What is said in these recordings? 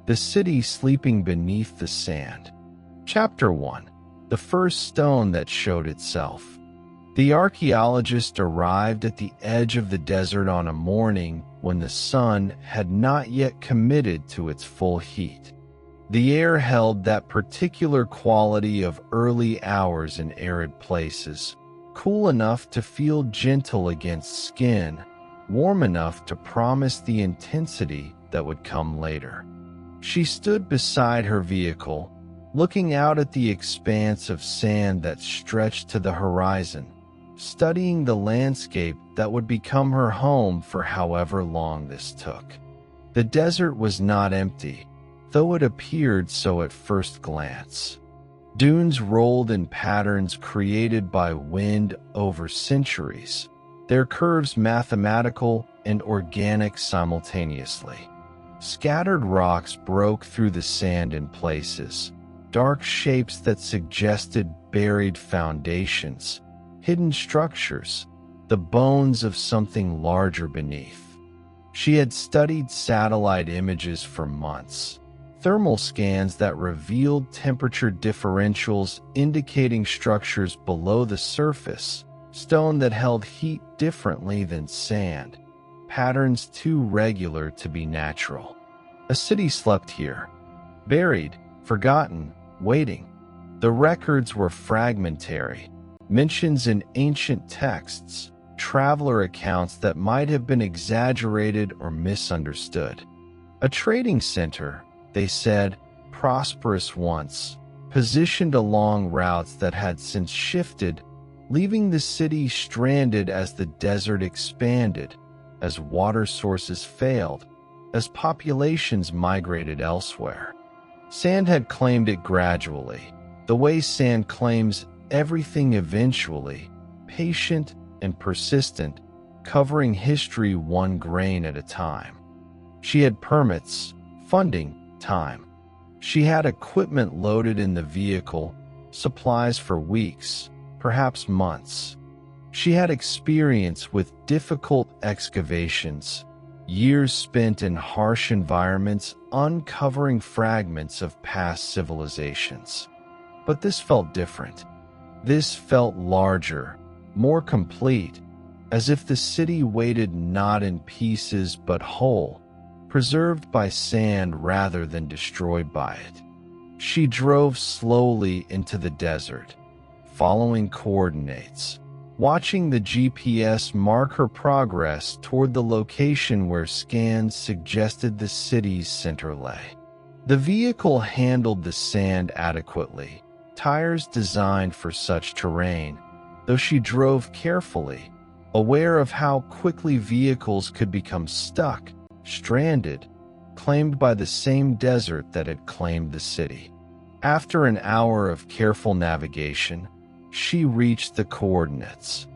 The city sleeping beneath the sand. Chapter 1. The first stone that showed itself. The archaeologist arrived at the edge of the desert on a morning when the sun had not yet committed to its full heat. The air held that particular quality of early hours in arid places, cool enough to feel gentle against skin, warm enough to promise the intensity that would come later. She stood beside her vehicle, looking out at the expanse of sand that stretched to the horizon, studying the landscape that would become her home for however long this took. The desert was not empty, though it appeared so at first glance. Dunes rolled in patterns created by wind over centuries, their curves mathematical and organic simultaneously. Scattered rocks broke through the sand in places, dark shapes that suggested buried foundations, hidden structures, the bones of something larger beneath. She had studied satellite images for months, thermal scans that revealed temperature differentials indicating structures below the surface, stone that held heat differently than sand, patterns too regular to be natural. A city slept here, buried, forgotten, waiting. The records were fragmentary, mentions in ancient texts, traveler accounts that might have been exaggerated or misunderstood. A trading center, they said, prosperous once, positioned along routes that had since shifted, leaving the city stranded as the desert expanded, as water sources failed, as populations migrated elsewhere. Sand had claimed it gradually, the way sand claims everything eventually, patient and persistent, covering history one grain at a time. She had permits, funding, time. She had equipment loaded in the vehicle, supplies for weeks, perhaps months. She had experience with difficult excavations, years spent in harsh environments uncovering fragments of past civilizations. But this felt different. This felt larger, more complete, as if the city waited not in pieces but whole, preserved by sand rather than destroyed by it. She drove slowly into the desert, following coordinates, watching the GPS mark her progress toward the location where scans suggested the city's center lay. The vehicle handled the sand adequately, tires designed for such terrain, though she drove carefully, aware of how quickly vehicles could become stuck, stranded, claimed by the same desert that had claimed the city. After an hour of careful navigation, she reached the coordinates.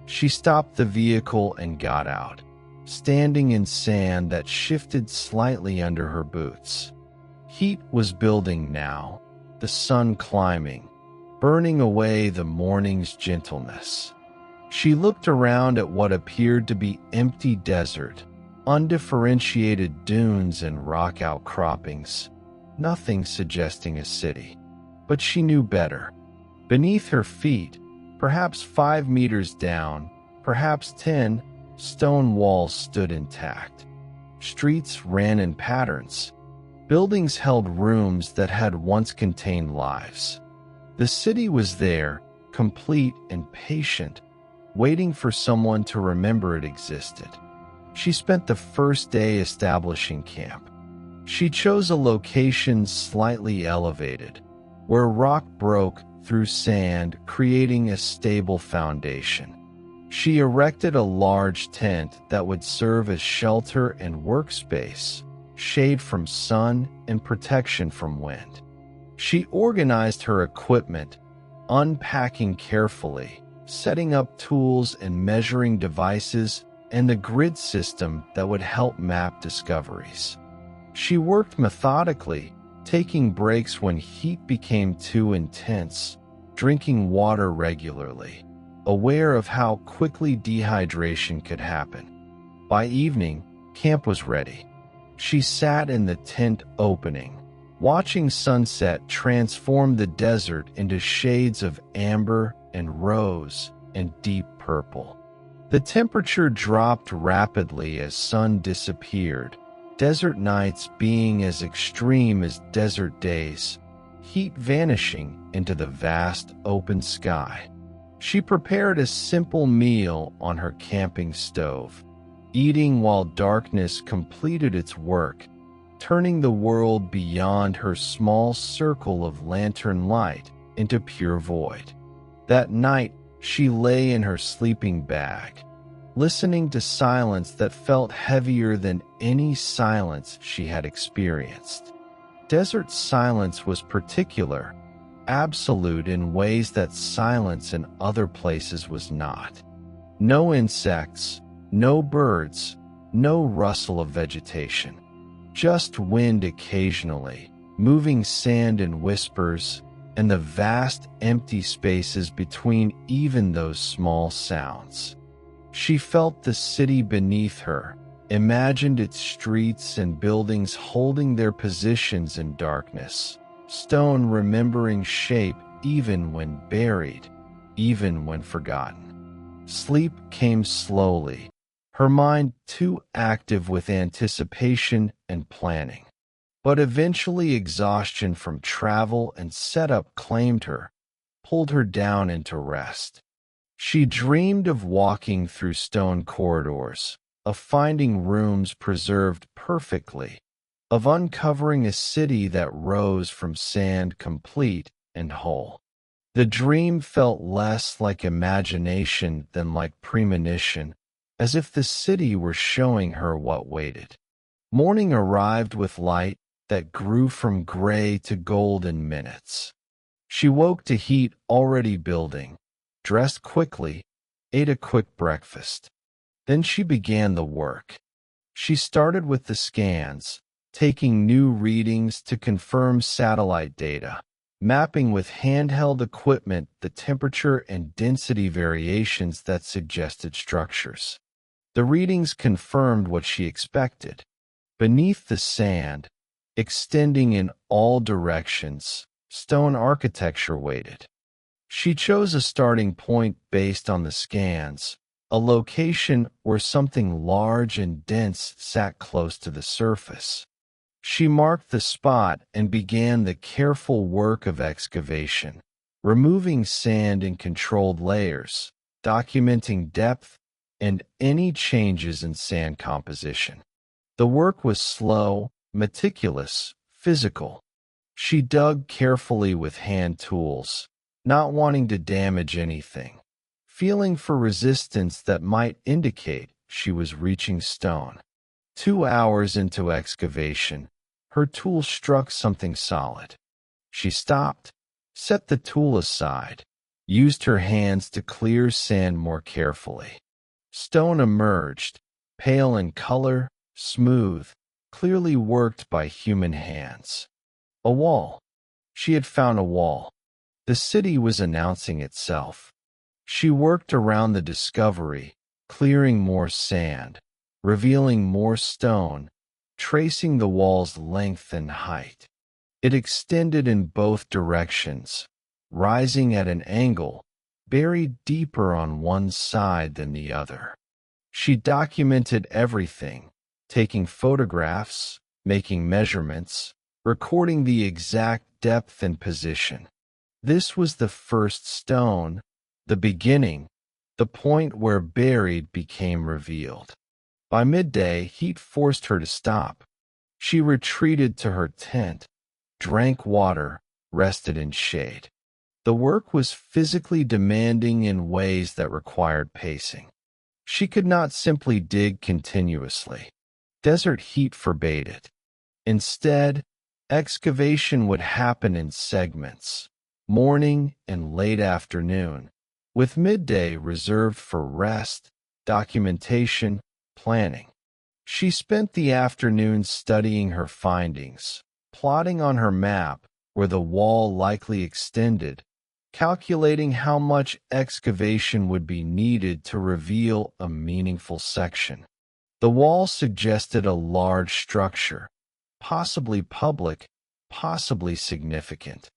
She stopped the vehicle and got out, standing in sand that shifted slightly under her boots. Heat was building now, the sun climbing, burning away the morning's gentleness. She looked around at what appeared to be empty desert, undifferentiated dunes and rock outcroppings, nothing suggesting a city. But she knew better. Beneath her feet, perhaps 5 meters down, perhaps 10, stone walls stood intact. Streets ran in patterns. Buildings held rooms that had once contained lives. The city was there, complete and patient, waiting for someone to remember it existed. She spent the first day establishing camp. She chose a location slightly elevated, where rock broke through sand, creating a stable foundation. She erected a large tent that would serve as shelter and workspace, shade from sun and protection from wind. She organized her equipment, unpacking carefully, setting up tools and measuring devices, and the grid system that would help map discoveries. She worked methodically, taking breaks when heat became too intense, drinking water regularly, aware of how quickly dehydration could happen. By evening, camp was ready. She sat in the tent opening, watching sunset transform the desert into shades of amber and rose and deep purple. The temperature dropped rapidly as sun disappeared, desert nights being as extreme as desert days, heat vanishing into the vast open sky. She prepared a simple meal on her camping stove, eating while darkness completed its work, turning the world beyond her small circle of lantern light into pure void. That night, she lay in her sleeping bag, listening to silence that felt heavier than any silence she had experienced. Desert silence was particular, absolute in ways that silence in other places was not. No insects, no birds, no rustle of vegetation. Just wind occasionally, moving sand in whispers, and the vast empty spaces between even those small sounds. She felt the city beneath her, imagined its streets and buildings holding their positions in darkness, stone remembering shape even when buried, even when forgotten. Sleep came slowly, her mind too active with anticipation and planning. But eventually exhaustion from travel and setup claimed her, pulled her down into rest. She dreamed of walking through stone corridors, of finding rooms preserved perfectly, of uncovering a city that rose from sand complete and whole. The dream felt less like imagination than like premonition, as if the city were showing her what waited. Morning arrived with light that grew from gray to gold in minutes. She woke to heat already building, dressed quickly, ate a quick breakfast. Then she began the work. She started with the scans, taking new readings to confirm satellite data, mapping with handheld equipment the temperature and density variations that suggested structures. The readings confirmed what she expected. Beneath the sand, extending in all directions, stone architecture waited. She chose a starting point based on the scans, a location where something large and dense sat close to the surface. She marked the spot and began the careful work of excavation, removing sand in controlled layers, documenting depth, and any changes in sand composition. The work was slow, meticulous, physical. She dug carefully with hand tools, not wanting to damage anything, feeling for resistance that might indicate she was reaching stone. 2 hours into excavation, her tool struck something solid. She stopped, set the tool aside, used her hands to clear sand more carefully. Stone emerged, pale in color, smooth, clearly worked by human hands. A wall. She had found a wall. The city was announcing itself. She worked around the discovery, clearing more sand, revealing more stone, tracing the wall's length and height. It extended in both directions, rising at an angle, buried deeper on one side than the other. She documented everything, taking photographs, making measurements, recording the exact depth and position. This was the first stone, the beginning, the point where buried became revealed. By midday, heat forced her to stop. She retreated to her tent, drank water, rested in shade. The work was physically demanding in ways that required pacing. She could not simply dig continuously. Desert heat forbade it. Instead, excavation would happen in segments, morning and late afternoon, with midday reserved for rest, documentation, planning. She spent the afternoon studying her findings, plotting on her map where the wall likely extended, calculating how much excavation would be needed to reveal a meaningful section. The wall suggested a large structure, possibly public, possibly significant.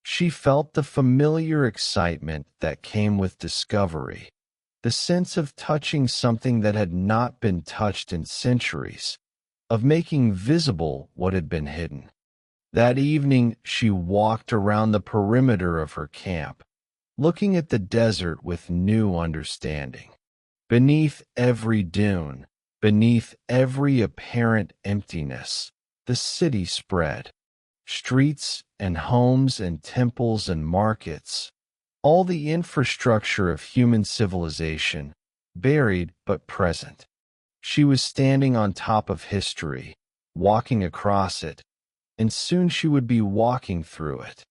She felt the familiar excitement that came with discovery, the sense of touching something that had not been touched in centuries, of making visible what had been hidden. That evening, she walked around the perimeter of her camp, looking at the desert with new understanding. Beneath every dune, beneath every apparent emptiness, the city spread. Streets and homes and temples and markets, all the infrastructure of human civilization, buried but present. She was standing on top of history, walking across it, and soon she would be walking through it.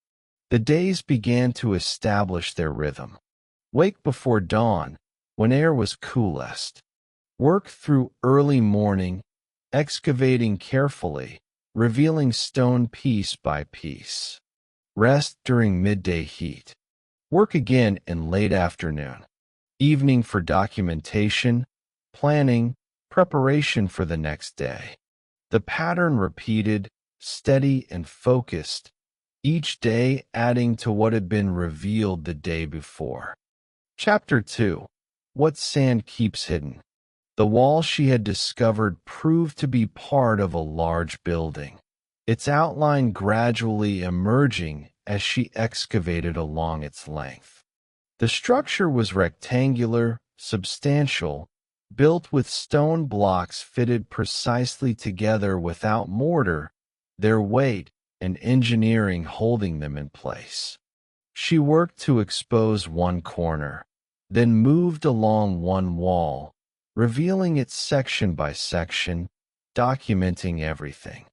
The days began to establish their rhythm. Wake before dawn, when air was coolest. Work through early morning, excavating carefully, revealing stone piece by piece. Rest during midday heat. Work again in late afternoon. Evening for documentation, planning, preparation for the next day. The pattern repeated, steady and focused, each day adding to what had been revealed the day before. Chapter 2. What Sand Keeps Hidden. The wall she had discovered proved to be part of a large building, its outline gradually emerging as she excavated along its length. The structure was rectangular, substantial, built with stone blocks fitted precisely together without mortar, their weight and engineering holding them in place. She worked to expose one corner, then moved along one wall, revealing it section by section, documenting everything.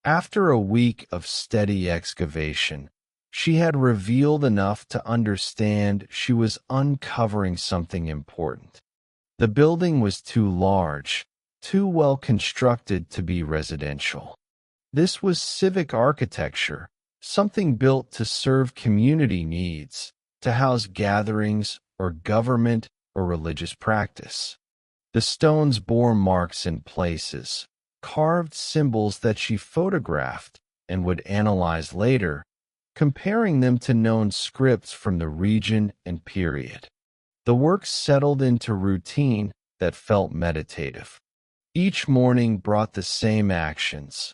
After a week of steady excavation, she had revealed enough to understand she was uncovering something important. The building was too large, too well constructed to be residential. This was civic architecture, something built to serve community needs, to house gatherings or government or religious practice. The stones bore marks in places, carved symbols that she photographed and would analyze later, comparing them to known scripts from the region and period. The work settled into routine that felt meditative. Each morning brought the same actions: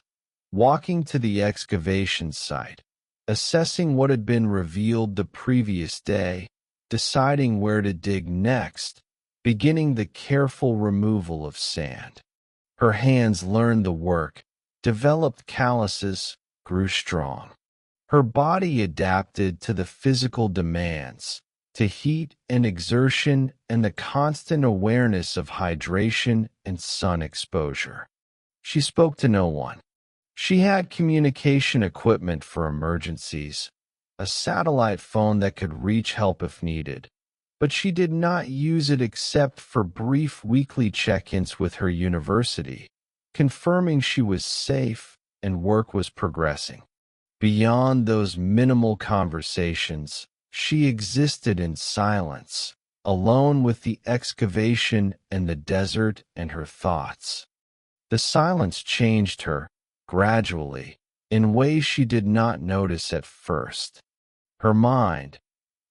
walking to the excavation site, assessing what had been revealed the previous day, deciding where to dig next, beginning the careful removal of sand. Her hands learned the work, developed calluses, grew strong. Her body adapted to the physical demands, to heat and exertion and the constant awareness of hydration and sun exposure. She spoke to no one. She had communication equipment for emergencies, a satellite phone that could reach help if needed, but she did not use it except for brief weekly check-ins with her university, confirming she was safe and work was progressing. Beyond those minimal conversations, she existed in silence, alone with the excavation and the desert and her thoughts. The silence changed her, gradually, in ways she did not notice at first. Her mind,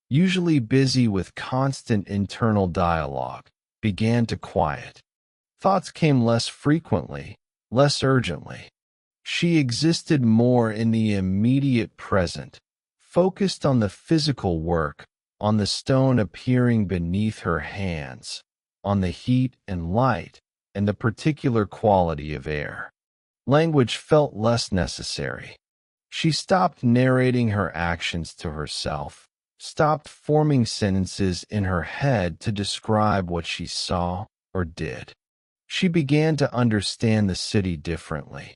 usually busy with constant internal dialogue, began to quiet. Thoughts came less frequently, less urgently. She existed more in the immediate present, focused on the physical work, on the stone appearing beneath her hands, on the heat and light, and the particular quality of air. Language felt less necessary. She stopped narrating her actions to herself, stopped forming sentences in her head to describe what she saw or did. She began to understand the city differently,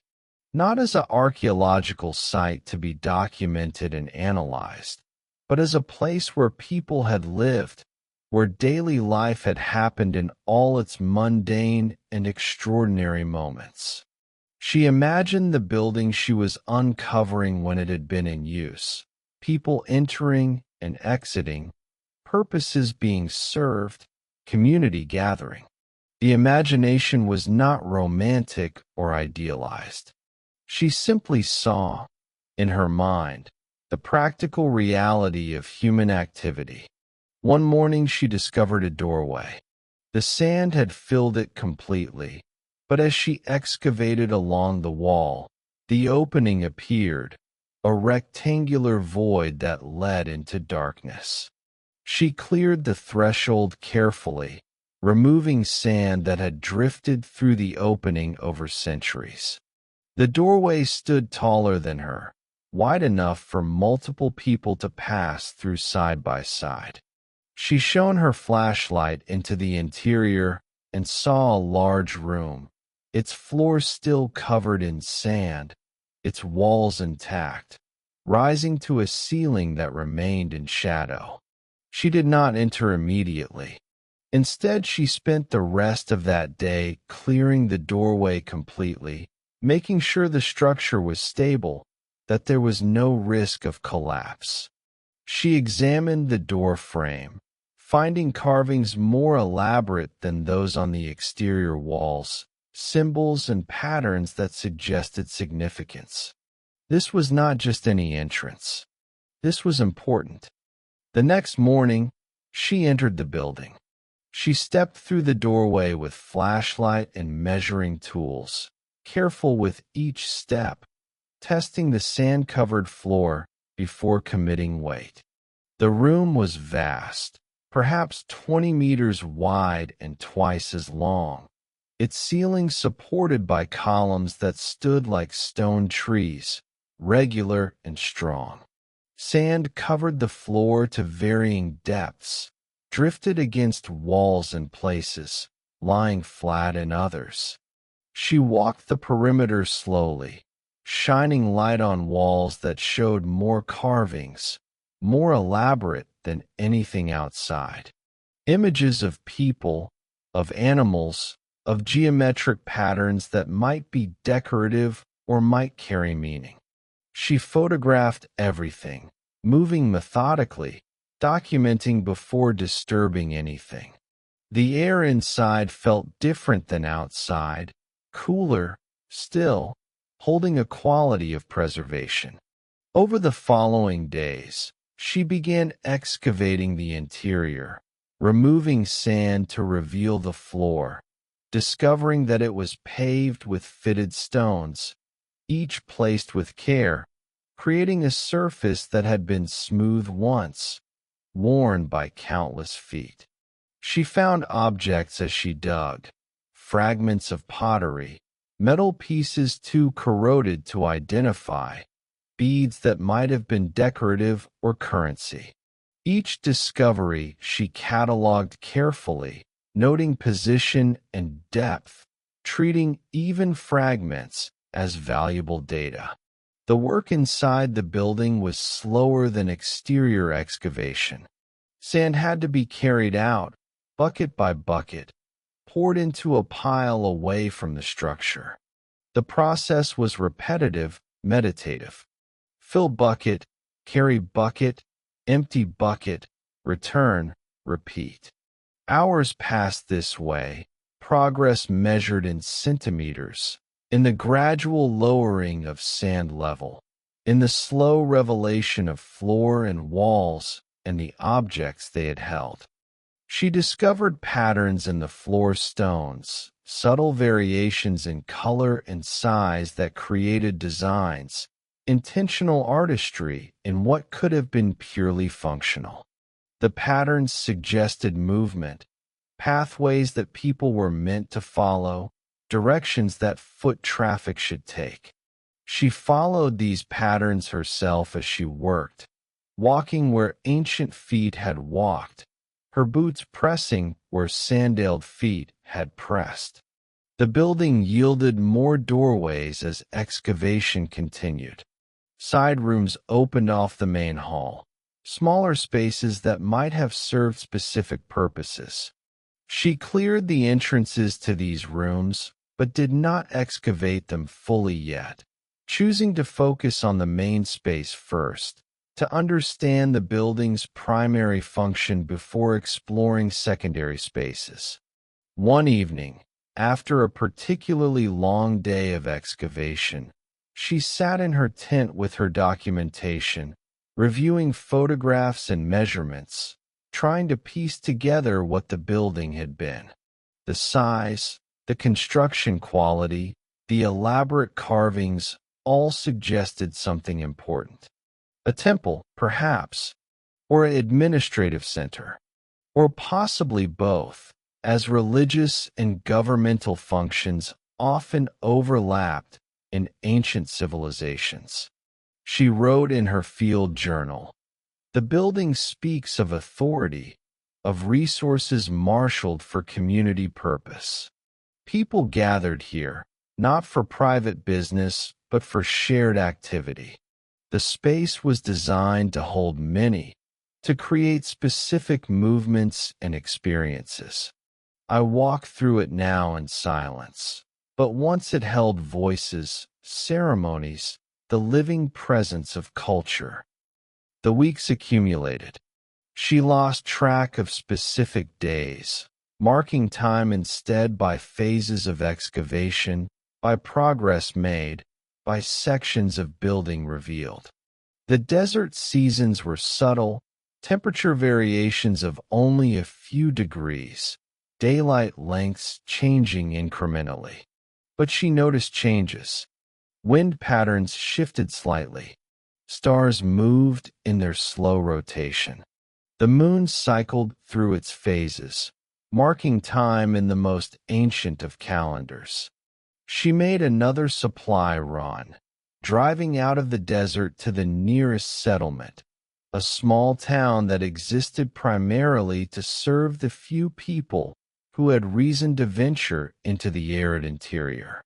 not as an archaeological site to be documented and analyzed, but as a place where people had lived, where daily life had happened in all its mundane and extraordinary moments. She imagined the building she was uncovering when it had been in use, people entering and exiting, purposes being served, community gathering. The imagination was not romantic or idealized. She simply saw, in her mind, the practical reality of human activity. One morning she discovered a doorway. The sand had filled it completely, but as she excavated along the wall, the opening appeared, a rectangular void that led into darkness. She cleared the threshold carefully, removing sand that had drifted through the opening over centuries. The doorway stood taller than her, wide enough for multiple people to pass through side by side. She shone her flashlight into the interior and saw a large room, its floor still covered in sand, its walls intact, rising to a ceiling that remained in shadow. She did not enter immediately. Instead, she spent the rest of that day clearing the doorway completely, making sure the structure was stable, that there was no risk of collapse. She examined the door frame, finding carvings more elaborate than those on the exterior walls, symbols and patterns that suggested significance. This was not just any entrance. This was important. The next morning, she entered the building. She stepped through the doorway with flashlight and measuring tools, careful with each step, testing the sand-covered floor before committing weight. The room was vast, perhaps 20 meters wide and twice as long, its ceiling supported by columns that stood like stone trees, regular and strong. Sand covered the floor to varying depths, drifted against walls in places, lying flat in others. She walked the perimeter slowly, shining light on walls that showed more carvings, more elaborate than anything outside. Images of people, of animals, of geometric patterns that might be decorative or might carry meaning. She photographed everything, moving methodically, documenting before disturbing anything. The air inside felt different than outside, cooler, still, holding a quality of preservation. Over the following days, she began excavating the interior, removing sand to reveal the floor, discovering that it was paved with fitted stones, each placed with care, creating a surface that had been smooth once, worn by countless feet. She found objects as she dug, fragments of pottery, metal pieces too corroded to identify, beads that might have been decorative or currency. Each discovery she cataloged carefully, noting position and depth, treating even fragments as valuable data. The work inside the building was slower than exterior excavation. Sand had to be carried out, bucket by bucket, poured into a pile away from the structure. The process was repetitive, meditative. Fill bucket, carry bucket, empty bucket, return, repeat. Hours passed this way, progress measured in centimeters, in the gradual lowering of sand level, in the slow revelation of floor and walls and the objects they had held. She discovered patterns in the floor stones, subtle variations in color and size that created designs, intentional artistry in what could have been purely functional. The patterns suggested movement, pathways that people were meant to follow, directions that foot traffic should take. She followed these patterns herself as she worked, walking where ancient feet had walked, her boots pressing where sandaled feet had pressed. The building yielded more doorways as excavation continued. Side rooms opened off the main hall, smaller spaces that might have served specific purposes. She cleared the entrances to these rooms, but did not excavate them fully yet, choosing to focus on the main space first, to understand the building's primary function before exploring secondary spaces. One evening, after a particularly long day of excavation, she sat in her tent with her documentation, reviewing photographs and measurements, trying to piece together what the building had been. The size, the construction quality, the elaborate carvings all suggested something important. A temple, perhaps, or an administrative center, or possibly both, as religious and governmental functions often overlapped in ancient civilizations. She wrote in her field journal, "The building speaks of authority, of resources marshaled for community purpose. People gathered here, not for private business, but for shared activity. The space was designed to hold many, to create specific movements and experiences. I walk through it now in silence, but once it held voices, ceremonies, the living presence of culture." The weeks accumulated. She lost track of specific days, marking time instead by phases of excavation, by progress made, by sections of building revealed. The desert seasons were subtle, temperature variations of only a few degrees, daylight lengths changing incrementally. But she noticed changes. Wind patterns shifted slightly. Stars moved in their slow rotation. The moon cycled through its phases, marking time in the most ancient of calendars. She made another supply run, driving out of the desert to the nearest settlement, a small town that existed primarily to serve the few people who had reason to venture into the arid interior.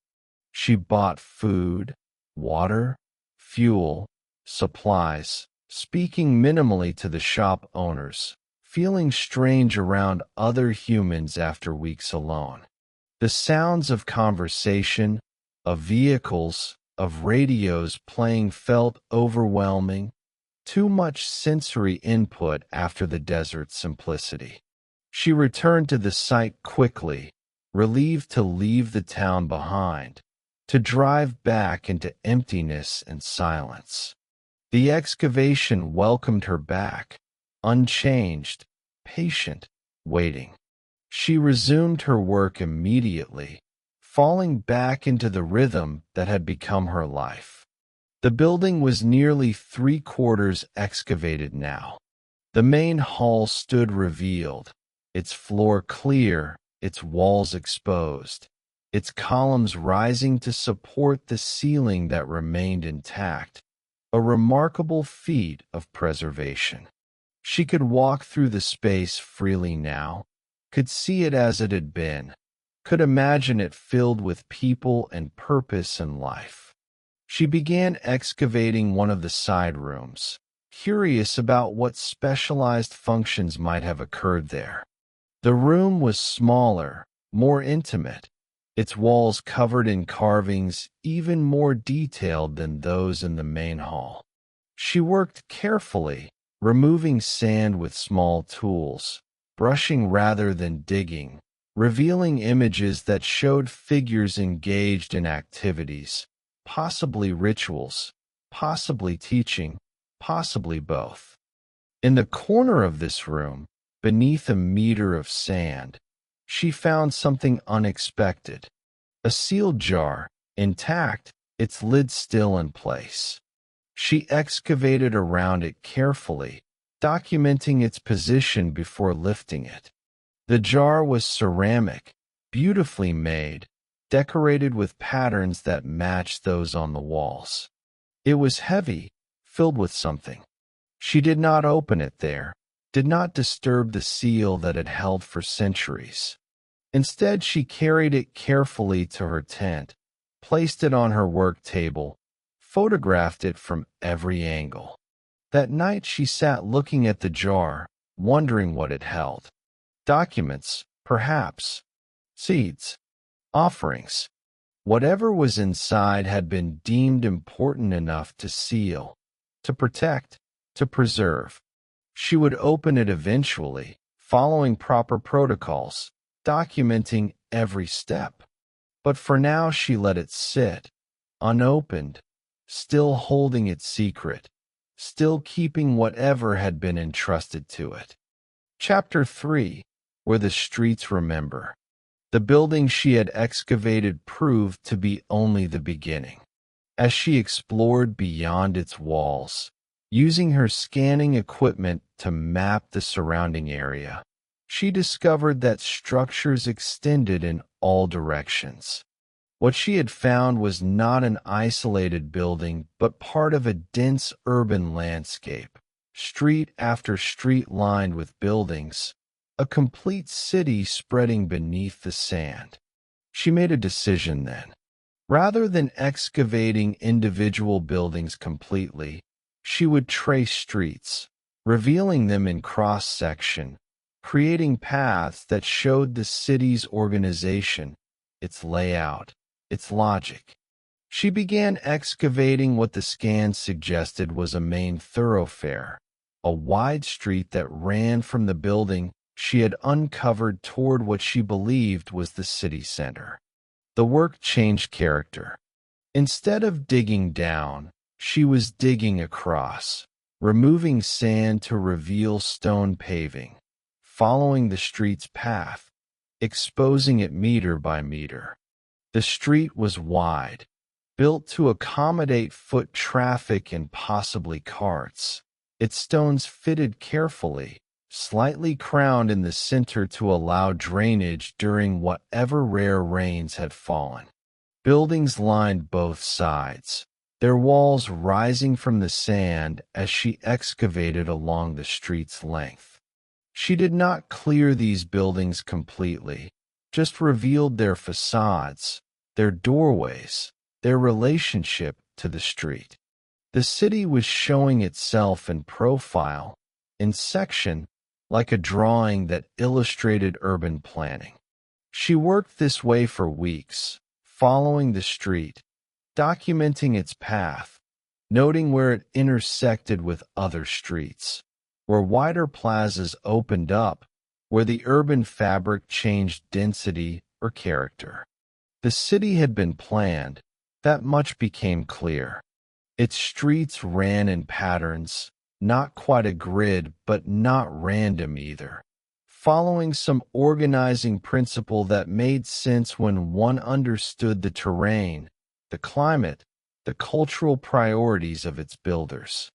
She bought food, water, fuel, supplies, speaking minimally to the shop owners, feeling strange around other humans after weeks alone. The sounds of conversation, of vehicles, of radios playing felt overwhelming, too much sensory input after the desert's simplicity. She returned to the site quickly, relieved to leave the town behind, to drive back into emptiness and silence. The excavation welcomed her back, unchanged, patient, waiting. She resumed her work immediately, falling back into the rhythm that had become her life. The building was nearly three-quarters excavated now. The main hall stood revealed, its floor clear, its walls exposed, its columns rising to support the ceiling that remained intact, a remarkable feat of preservation. She could walk through the space freely now, could see it as it had been, could imagine it filled with people and purpose and life. She began excavating one of the side rooms, curious about what specialized functions might have occurred there. The room was smaller, more intimate, its walls covered in carvings even more detailed than those in the main hall. She worked carefully, removing sand with small tools, brushing rather than digging, revealing images that showed figures engaged in activities, possibly rituals, possibly teaching, possibly both. In the corner of this room, beneath a meter of sand, she found something unexpected. A sealed jar, intact, its lid still in place. She excavated around it carefully, documenting its position before lifting it. The jar was ceramic, beautifully made, decorated with patterns that matched those on the walls. It was heavy, filled with something. She did not open it there, did not disturb the seal that had held for centuries. Instead, she carried it carefully to her tent, placed it on her work table, photographed it from every angle. That night she sat looking at the jar, wondering what it held. Documents, perhaps. Seeds. Offerings. Whatever was inside had been deemed important enough to seal, to protect, to preserve. She would open it eventually, following proper protocols, documenting every step. But for now, she let it sit, unopened, still holding its secret, still keeping whatever had been entrusted to it. Chapter 3, Where the Streets Remember. The building she had excavated proved to be only the beginning. As she explored beyond its walls, using her scanning equipment to map the surrounding area, she discovered that structures extended in all directions. What she had found was not an isolated building, but part of a dense urban landscape, street after street lined with buildings, a complete city spreading beneath the sand. She made a decision then. Rather than excavating individual buildings completely, she would trace streets, revealing them in cross-section, creating paths that showed the city's organization, its layout, its logic. She began excavating what the scans suggested was a main thoroughfare, a wide street that ran from the building she had uncovered toward what she believed was the city center. The work changed character. Instead of digging down, she was digging across, removing sand to reveal stone paving, following the street's path, exposing it meter by meter. The street was wide, built to accommodate foot traffic and possibly carts. Its stones fitted carefully, slightly crowned in the center to allow drainage during whatever rare rains had fallen. Buildings lined both sides, their walls rising from the sand as she excavated along the street's length. She did not clear these buildings completely, just revealed their facades, their doorways, their relationship to the street. The city was showing itself in profile, in section, like a drawing that illustrated urban planning. She worked this way for weeks, following the street, documenting its path, noting where it intersected with other streets, where wider plazas opened up, where the urban fabric changed density or character. The city had been planned, that much became clear. Its streets ran in patterns, not quite a grid, but not random either, following some organizing principle that made sense when one understood the terrain, the climate, the cultural priorities of its builders.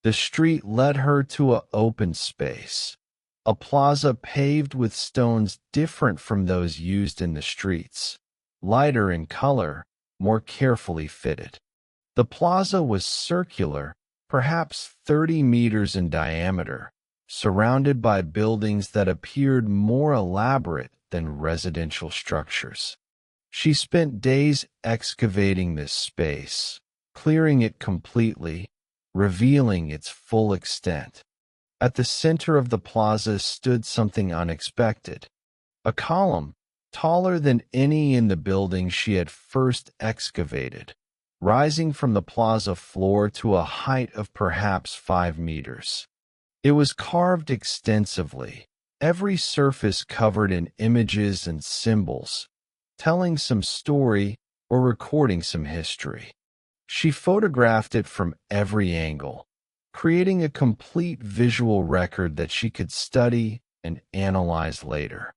The street led her to an open space, a plaza paved with stones different from those used in the streets, lighter in color, more carefully fitted. The plaza was circular, perhaps 30 meters in diameter, surrounded by buildings that appeared more elaborate than residential structures. She spent days excavating this space, clearing it completely, revealing its full extent. At the center of the plaza stood something unexpected, a column, taller than any in the building she had first excavated, rising from the plaza floor to a height of perhaps 5 meters. It was carved extensively, every surface covered in images and symbols, telling some story or recording some history. She photographed it from every angle, creating a complete visual record that she could study and analyze later.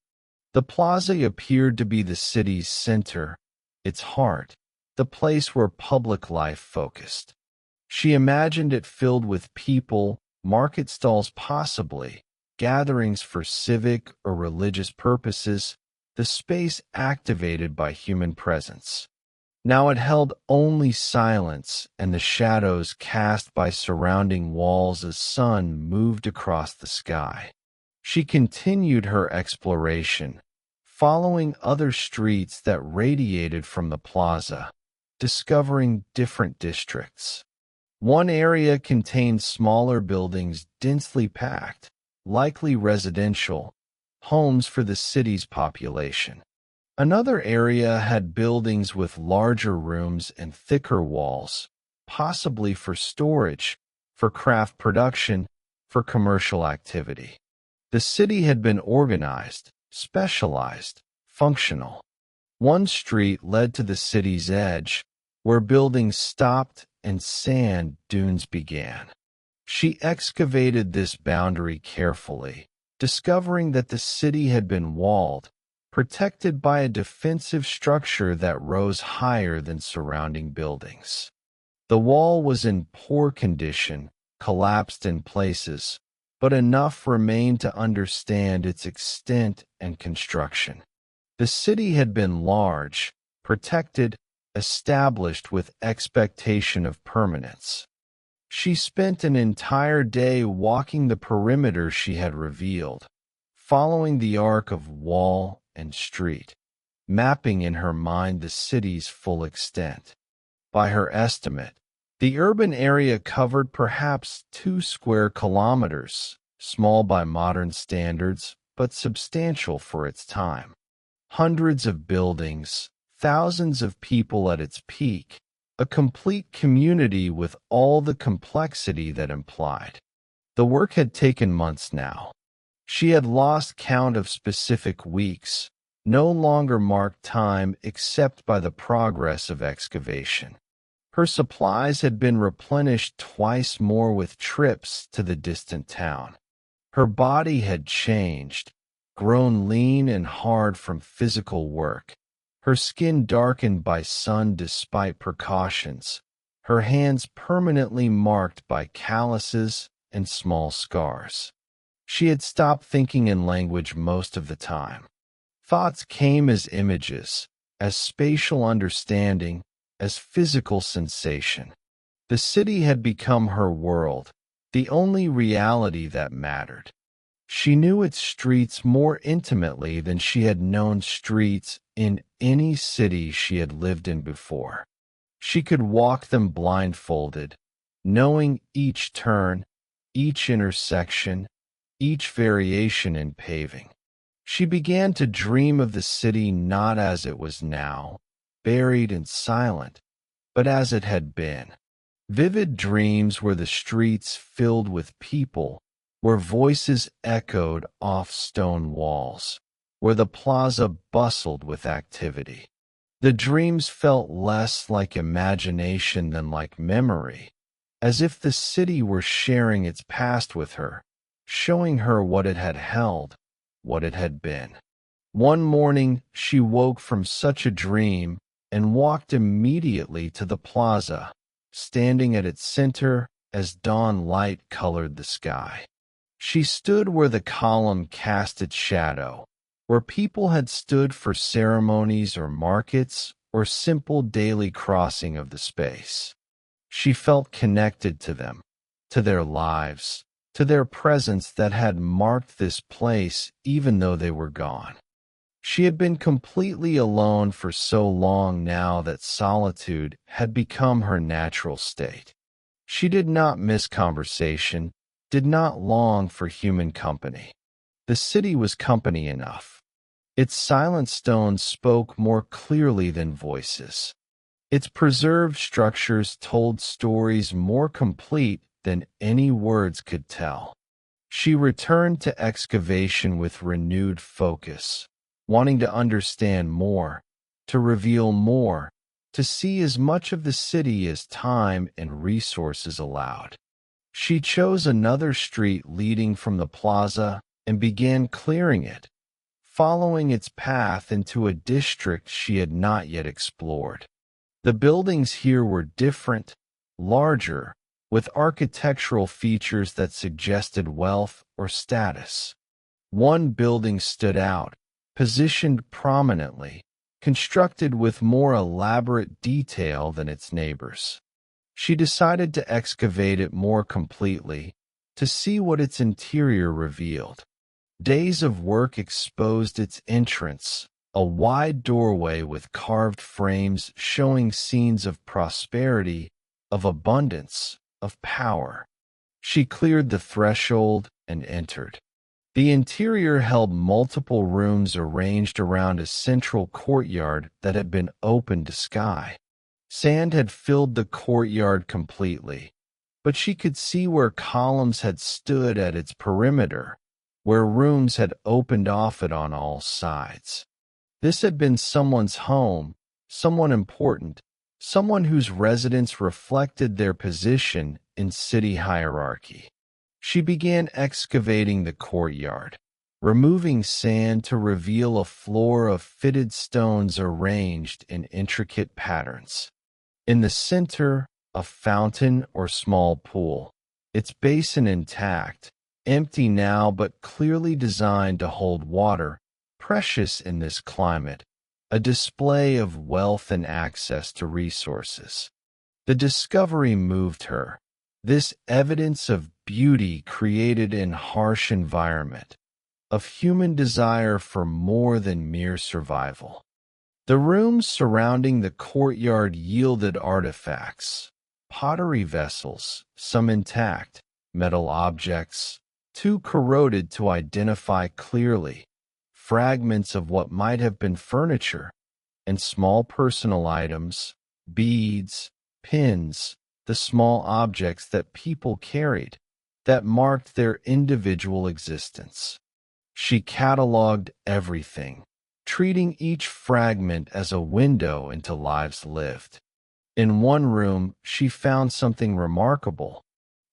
The plaza appeared to be the city's center, its heart, the place where public life focused. She imagined it filled with people, market stalls possibly, gatherings for civic or religious purposes, the space activated by human presence. Now it held only silence and the shadows cast by surrounding walls as sun moved across the sky. She continued her exploration, following other streets that radiated from the plaza, discovering different districts. One area contained smaller buildings densely packed, likely residential, homes for the city's population. Another area had buildings with larger rooms and thicker walls, possibly for storage, for craft production, for commercial activity. The city had been organized, specialized, functional. One street led to the city's edge, where buildings stopped and sand dunes began. She excavated this boundary carefully, discovering that the city had been walled, protected by a defensive structure that rose higher than surrounding buildings. The wall was in poor condition, collapsed in places, but enough remained to understand its extent and construction. The city had been large, protected, established with expectation of permanence. She spent an entire day walking the perimeter she had revealed, following the arc of wall and street, mapping in her mind the city's full extent. By her estimate, the urban area covered perhaps 2 square kilometers, small by modern standards, but substantial for its time. Hundreds of buildings, thousands of people at its peak, a complete community with all the complexity that implied. The work had taken months now. She had lost count of specific weeks, no longer marked time except by the progress of excavation. Her supplies had been replenished twice more with trips to the distant town. Her body had changed, grown lean and hard from physical work, her skin darkened by sun despite precautions, her hands permanently marked by calluses and small scars. She had stopped thinking in language most of the time. Thoughts came as images, as spatial understanding, as physical sensation. The city had become her world, the only reality that mattered. She knew its streets more intimately than she had known streets in any city she had lived in before. She could walk them blindfolded, knowing each turn, each intersection, each variation in paving. She began to dream of the city not as it was now, buried and silent, but as it had been. Vivid dreams where the streets filled with people, where voices echoed off stone walls, where the plaza bustled with activity. The dreams felt less like imagination than like memory, as if the city were sharing its past with her, showing her what it had held, what it had been. One morning, she woke from such a dream and walked immediately to the plaza, standing at its center as dawn light colored the sky. She stood where the column cast its shadow, where people had stood for ceremonies or markets or simple daily crossing of the space. She felt connected to them, to their lives, to their presence that had marked this place even though they were gone. She had been completely alone for so long now that solitude had become her natural state. She did not miss conversation, did not long for human company. The city was company enough. Its silent stones spoke more clearly than voices. Its preserved structures told stories more complete than any words could tell. She returned to excavation with renewed focus, wanting to understand more, to reveal more, to see as much of the city as time and resources allowed. She chose another street leading from the plaza and began clearing it, following its path into a district she had not yet explored. The buildings here were different, larger, with architectural features that suggested wealth or status. One building stood out, positioned prominently, constructed with more elaborate detail than its neighbors. She decided to excavate it more completely, to see what its interior revealed. Days of work exposed its entrance, a wide doorway with carved frames showing scenes of prosperity, of abundance, of power. She cleared the threshold and entered. The interior held multiple rooms arranged around a central courtyard that had been open to sky. Sand had filled the courtyard completely, but she could see where columns had stood at its perimeter, where rooms had opened off it on all sides. This had been someone's home, someone important, someone whose residence reflected their position in city hierarchy. She began excavating the courtyard, removing sand to reveal a floor of fitted stones arranged in intricate patterns. In the center, a fountain or small pool, its basin intact, empty now but clearly designed to hold water, precious in this climate, a display of wealth and access to resources. The discovery moved her, this evidence of beauty created in harsh environment, of human desire for more than mere survival. The rooms surrounding the courtyard yielded artifacts, pottery vessels, some intact, metal objects, too corroded to identify clearly, fragments of what might have been furniture, and small personal items, beads, pins, the small objects that people carried, that marked their individual existence. She cataloged everything, treating each fragment as a window into lives lived. In one room, she found something remarkable.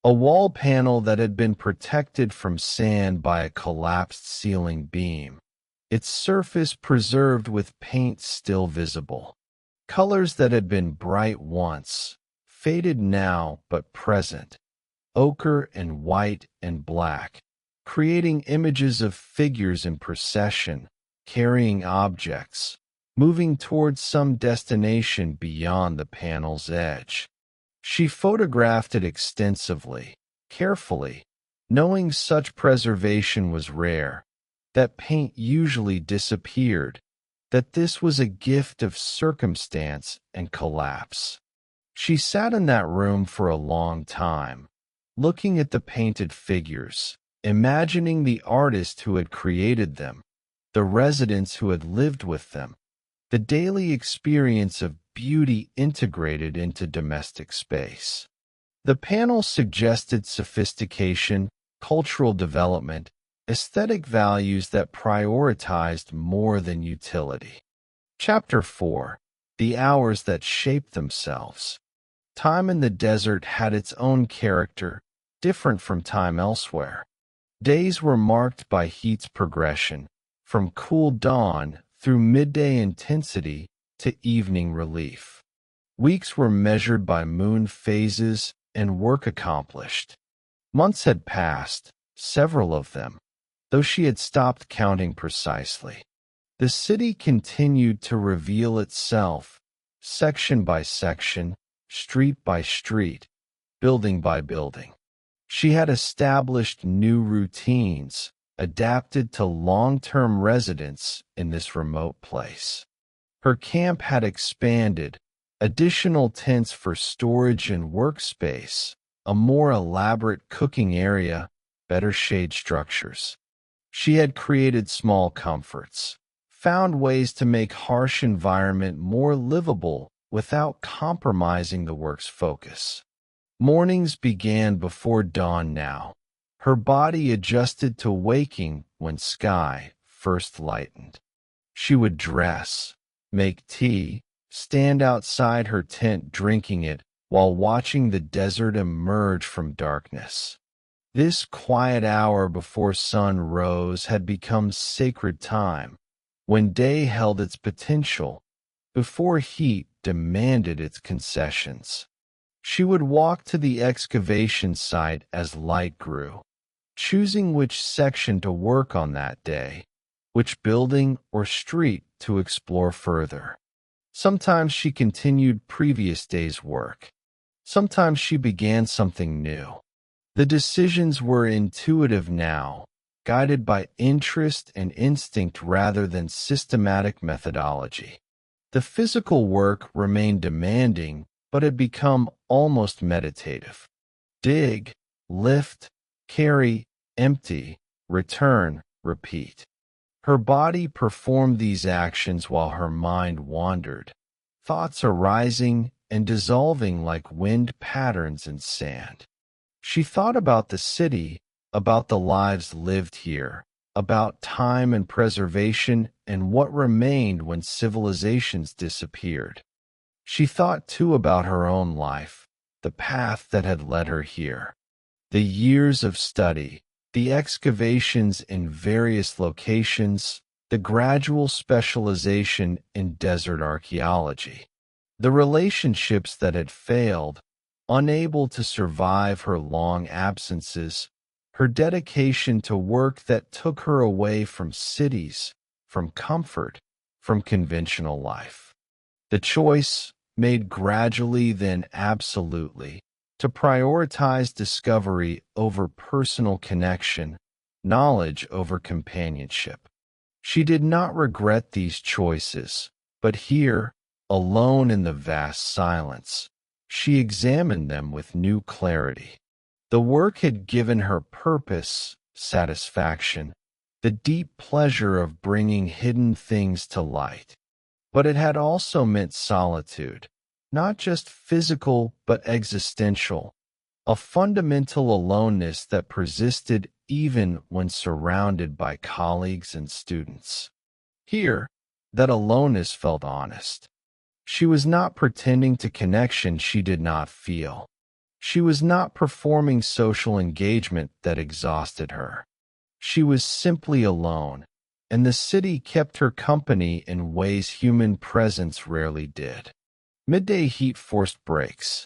A wall panel that had been protected from sand by a collapsed ceiling beam, its surface preserved with paint still visible. Colors that had been bright once, faded now but present, ochre and white and black, creating images of figures in procession, carrying objects, moving towards some destination beyond the panel's edge. She photographed it extensively, carefully, knowing such preservation was rare, that paint usually disappeared, that this was a gift of circumstance and collapse. She sat in that room for a long time, looking at the painted figures, imagining the artist who had created them, the residents who had lived with them, the daily experience of beauty integrated into domestic space. The panel suggested sophistication, cultural development, aesthetic values that prioritized more than utility. Chapter 4. The Hours That Shaped Themselves. Time in the desert had its own character, different from time elsewhere. Days were marked by heat's progression, from cool dawn through midday intensity to evening relief. Weeks were measured by moon phases and work accomplished. Months had passed, several of them, though she had stopped counting precisely. The city continued to reveal itself, section by section, street by street, building by building. She had established new routines, adapted to long-term residence in this remote place. Her camp had expanded, additional tents for storage and workspace, a more elaborate cooking area, better shade structures. She had created small comforts, found ways to make harsh environment more livable without compromising the work's focus. Mornings began before dawn now. Her body adjusted to waking when sky first lightened. She would dress, make tea, stand outside her tent drinking it while watching the desert emerge from darkness. This quiet hour before sun rose had become sacred time, when day held its potential, before heat demanded its concessions. She would walk to the excavation site as light grew, choosing which section to work on that day, which building or street to explore further. Sometimes she continued previous day's work. Sometimes she began something new. The decisions were intuitive now, guided by interest and instinct rather than systematic methodology. The physical work remained demanding, but had become almost meditative. Dig, lift, carry, empty, return, repeat. Her body performed these actions while her mind wandered, thoughts arising and dissolving like wind patterns in sand. She thought about the city, about the lives lived here, about time and preservation and what remained when civilizations disappeared. She thought too about her own life, the path that had led her here, the years of study, the excavations in various locations, the gradual specialization in desert archaeology, the relationships that had failed, unable to survive her long absences, her dedication to work that took her away from cities, from comfort, from conventional life. The choice, made gradually then absolutely, to prioritize discovery over personal connection, knowledge over companionship. She did not regret these choices, but here, alone in the vast silence, she examined them with new clarity. The work had given her purpose, satisfaction, the deep pleasure of bringing hidden things to light. But it had also meant solitude, not just physical but existential, a fundamental aloneness that persisted even when surrounded by colleagues and students. Here, that aloneness felt honest. She was not pretending to connection she did not feel. She was not performing social engagement that exhausted her. She was simply alone, and the city kept her company in ways human presence rarely did. Midday heat forced breaks.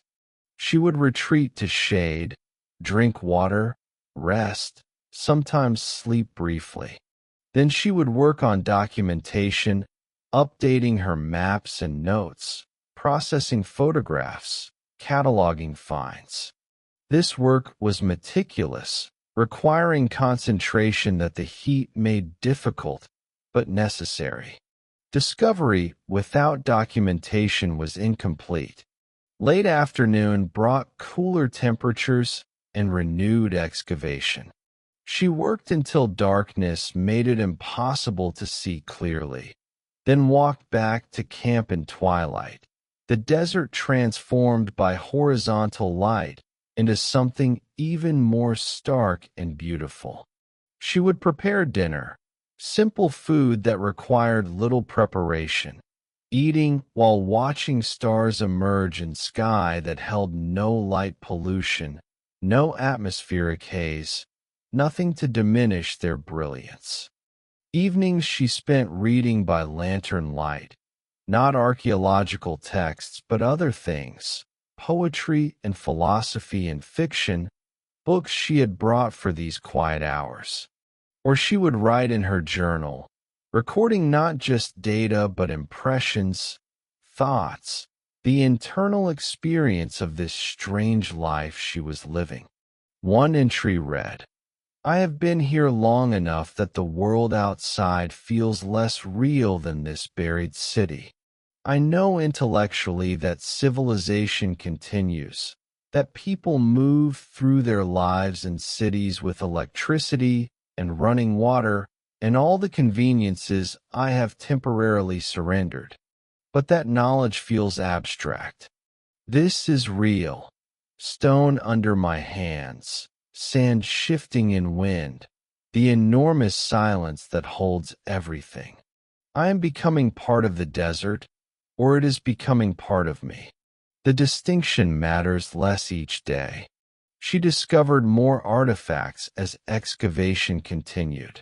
She would retreat to shade, drink water, rest, sometimes sleep briefly. Then she would work on documentation, updating her maps and notes, processing photographs, cataloging finds. This work was meticulous, requiring concentration that the heat made difficult but necessary. Discovery without documentation was incomplete. Late afternoon brought cooler temperatures and renewed excavation. She worked until darkness made it impossible to see clearly, then walked back to camp in twilight, the desert transformed by horizontal light into something even more stark and beautiful. She would prepare dinner, simple food that required little preparation, eating while watching stars emerge in sky that held no light pollution, no atmospheric haze, nothing to diminish their brilliance. Evenings she spent reading by lantern light, not archaeological texts but other things, poetry and philosophy and fiction, books she had brought for these quiet hours. Or she would write in her journal, recording not just data but impressions, thoughts, the internal experience of this strange life she was living. One entry read, "I have been here long enough that the world outside feels less real than this buried city. I know intellectually that civilization continues, that people move through their lives in cities with electricity and running water and all the conveniences I have temporarily surrendered. But that knowledge feels abstract. This is real. Stone under my hands, sand shifting in wind, the enormous silence that holds everything. I am becoming part of the desert, or it is becoming part of me. The distinction matters less each day." She discovered more artifacts as excavation continued.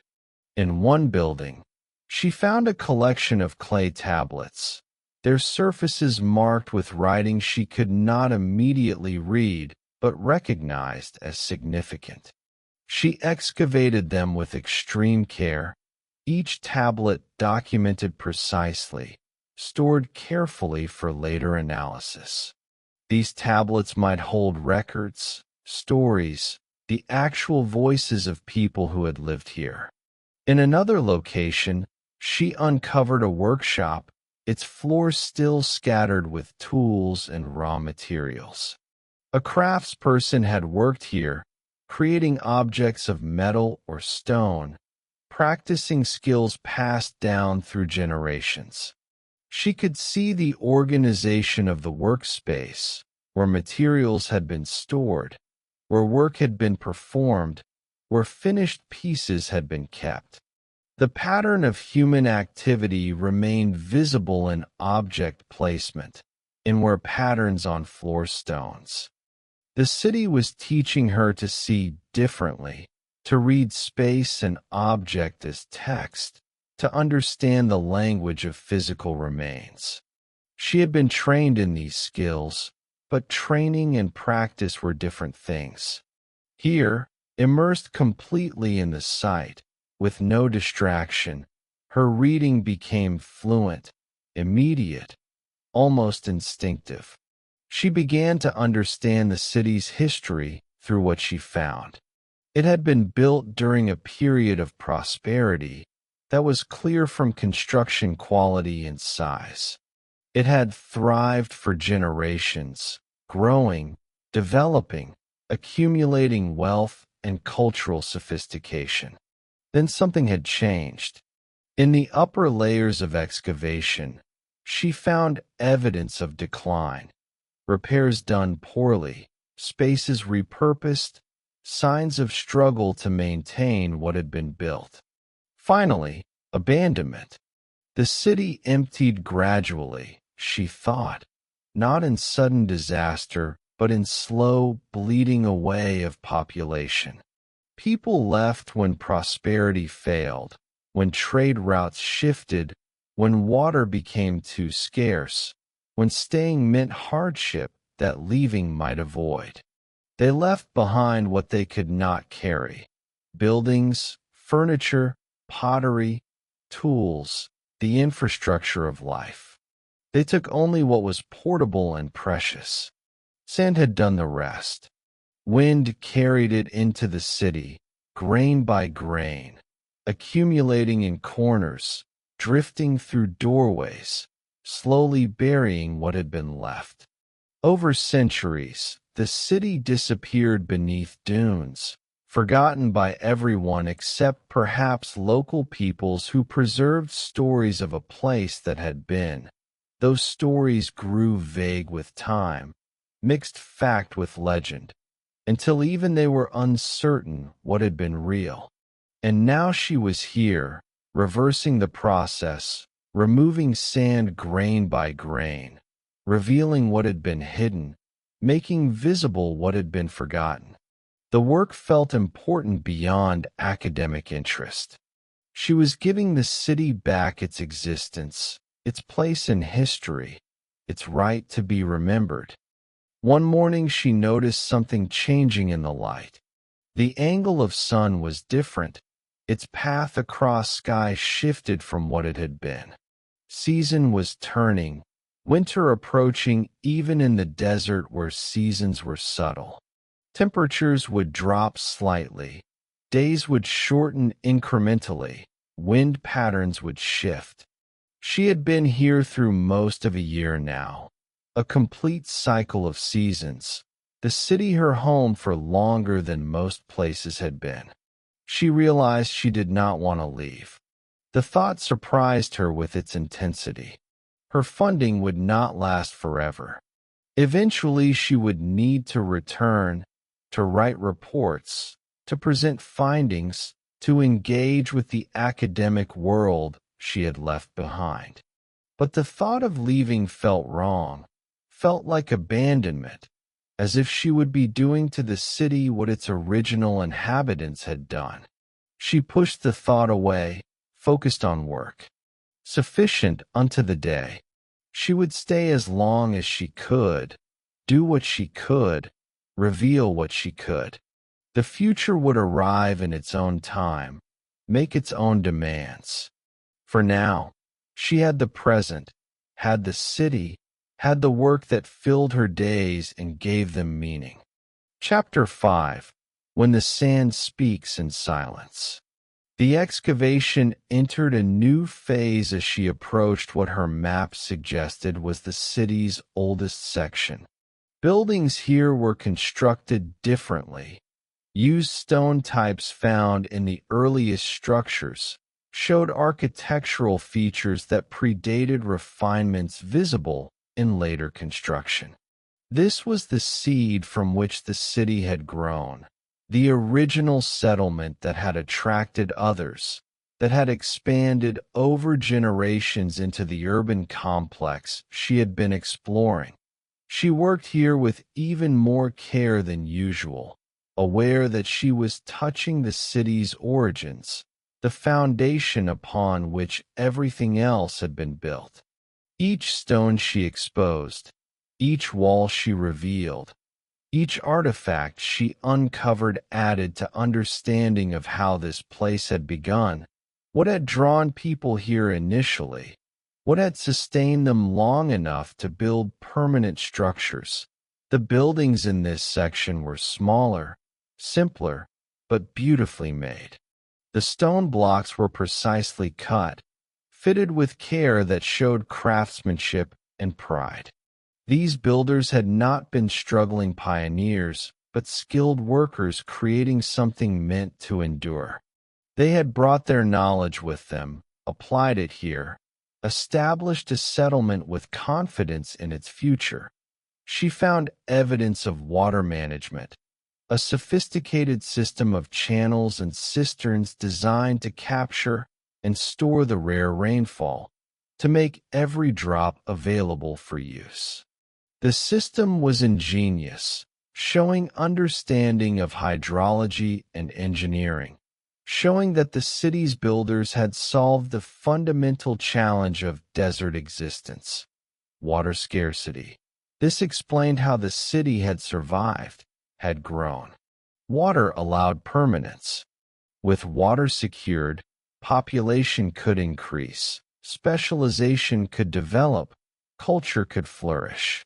In one building, she found a collection of clay tablets, their surfaces marked with writing she could not immediately read but recognized as significant. She excavated them with extreme care, each tablet documented precisely, stored carefully for later analysis. These tablets might hold records, stories, the actual voices of people who had lived here. In another location, she uncovered a workshop, its floors still scattered with tools and raw materials. A craftsperson had worked here, creating objects of metal or stone, practicing skills passed down through generations. She could see the organization of the workspace, where materials had been stored, where work had been performed, where finished pieces had been kept. The pattern of human activity remained visible in object placement, and were patterns on floor stones. The city was teaching her to see differently, to read space and object as text, to understand the language of physical remains. She had been trained in these skills, but training and practice were different things. Here, immersed completely in the sight, with no distraction, her reading became fluent, immediate, almost instinctive. She began to understand the city's history through what she found. It had been built during a period of prosperity that was clear from construction quality and size. It had thrived for generations, growing, developing, accumulating wealth and cultural sophistication. Then something had changed. In the upper layers of excavation, she found evidence of decline, repairs done poorly, spaces repurposed, signs of struggle to maintain what had been built. Finally, abandonment. The city emptied gradually, she thought, not in sudden disaster, but in slow, bleeding away of population. People left when prosperity failed, when trade routes shifted, when water became too scarce, when staying meant hardship that leaving might avoid. They left behind what they could not carry: buildings, furniture, pottery, tools, the infrastructure of life. They took only what was portable and precious. Sand had done the rest. Wind carried it into the city, grain by grain, accumulating in corners, drifting through doorways, slowly burying what had been left. Over centuries, the city disappeared beneath dunes, forgotten by everyone except perhaps local peoples who preserved stories of a place that had been. Those stories grew vague with time, mixed fact with legend, until even they were uncertain what had been real. And now she was here, reversing the process, removing sand grain by grain, revealing what had been hidden, making visible what had been forgotten. The work felt important beyond academic interest. She was giving the city back its existence, its place in history, its right to be remembered. One morning she noticed something changing in the light. The angle of sun was different. Its path across sky shifted from what it had been. Season was turning, winter approaching even in the desert where seasons were subtle. Temperatures would drop slightly, days would shorten incrementally, wind patterns would shift. She had been here through most of a year now, a complete cycle of seasons, the city her home for longer than most places had been. She realized she did not want to leave. The thought surprised her with its intensity. Her funding would not last forever. Eventually she would need to return, to write reports, to present findings, to engage with the academic world she had left behind. But the thought of leaving felt wrong, felt like abandonment, as if she would be doing to the city what its original inhabitants had done. She pushed the thought away, focused on work. Sufficient unto the day. She would stay as long as she could, do what she could, reveal what she could. The future would arrive in its own time, make its own demands. For now, she had the present, had the city, had the work that filled her days and gave them meaning. Chapter 5. When the Sand Speaks in Silence. The excavation entered a new phase as she approached what her map suggested was the city's oldest section. Buildings here were constructed differently. Used stone types found in the earliest structures showed architectural features that predated refinements visible in later construction. This was the seed from which the city had grown, The original settlement that had attracted others, that had expanded over generations into the urban complex she had been exploring. She worked here with even more care than usual, aware that she was touching the city's origins, the foundation upon which everything else had been built. Each stone she exposed, each wall she revealed, each artifact she uncovered added to understanding of how this place had begun, what had drawn people here initially, what had sustained them long enough to build permanent structures. The buildings in this section were smaller, simpler, but beautifully made. The stone blocks were precisely cut, fitted with care that showed craftsmanship and pride. These builders had not been struggling pioneers, but skilled workers creating something meant to endure. They had brought their knowledge with them, applied it here, established a settlement with confidence in its future. She found evidence of water management, a sophisticated system of channels and cisterns designed to capture and store the rare rainfall, to make every drop available for use. The system was ingenious, showing understanding of hydrology and engineering, showing that the city's builders had solved the fundamental challenge of desert existence, water scarcity. This explained how the city had survived, had grown. Water allowed permanence. With water secured, population could increase, specialization could develop, culture could flourish.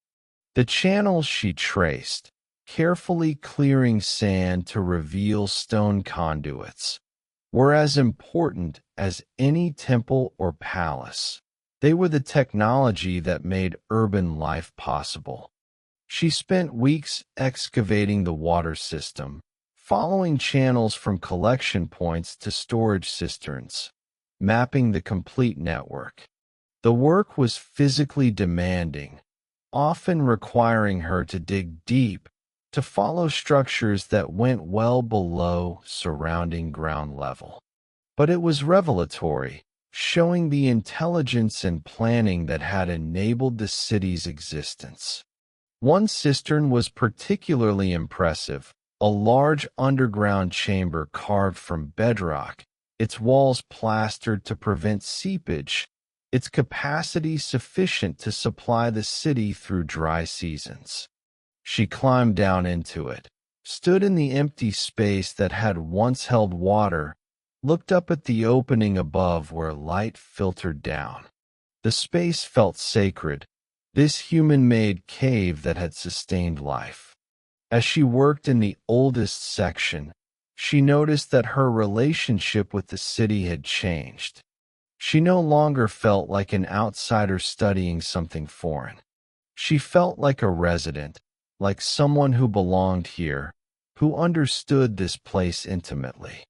The channels she traced, carefully clearing sand to reveal stone conduits, were as important as any temple or palace. They were the technology that made urban life possible. She spent weeks excavating the water system, following channels from collection points to storage cisterns, mapping the complete network. The work was physically demanding, often requiring her to dig deep, to follow structures that went well below surrounding ground level. But it was revelatory, showing the intelligence and planning that had enabled the city's existence. One cistern was particularly impressive, a large underground chamber carved from bedrock, its walls plastered to prevent seepage, its capacity sufficient to supply the city through dry seasons. She climbed down into it, stood in the empty space that had once held water, looked up at the opening above where light filtered down. The space felt sacred, this human-made cave that had sustained life. As she worked in the oldest section, she noticed that her relationship with the city had changed. She no longer felt like an outsider studying something foreign. She felt like a resident, like someone who belonged here, who understood this place intimately.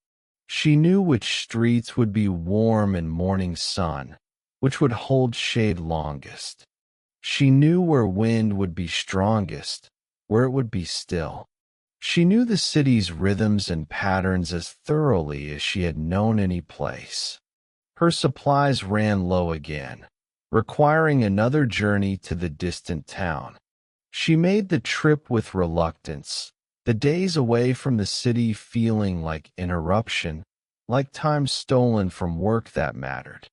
She knew which streets would be warm in morning sun, which would hold shade longest. She knew where wind would be strongest, where it would be still. She knew the city's rhythms and patterns as thoroughly as she had known any place. Her supplies ran low again, requiring another journey to the distant town. She made the trip with reluctance, the days away from the city feeling like interruption, like time stolen from work that mattered.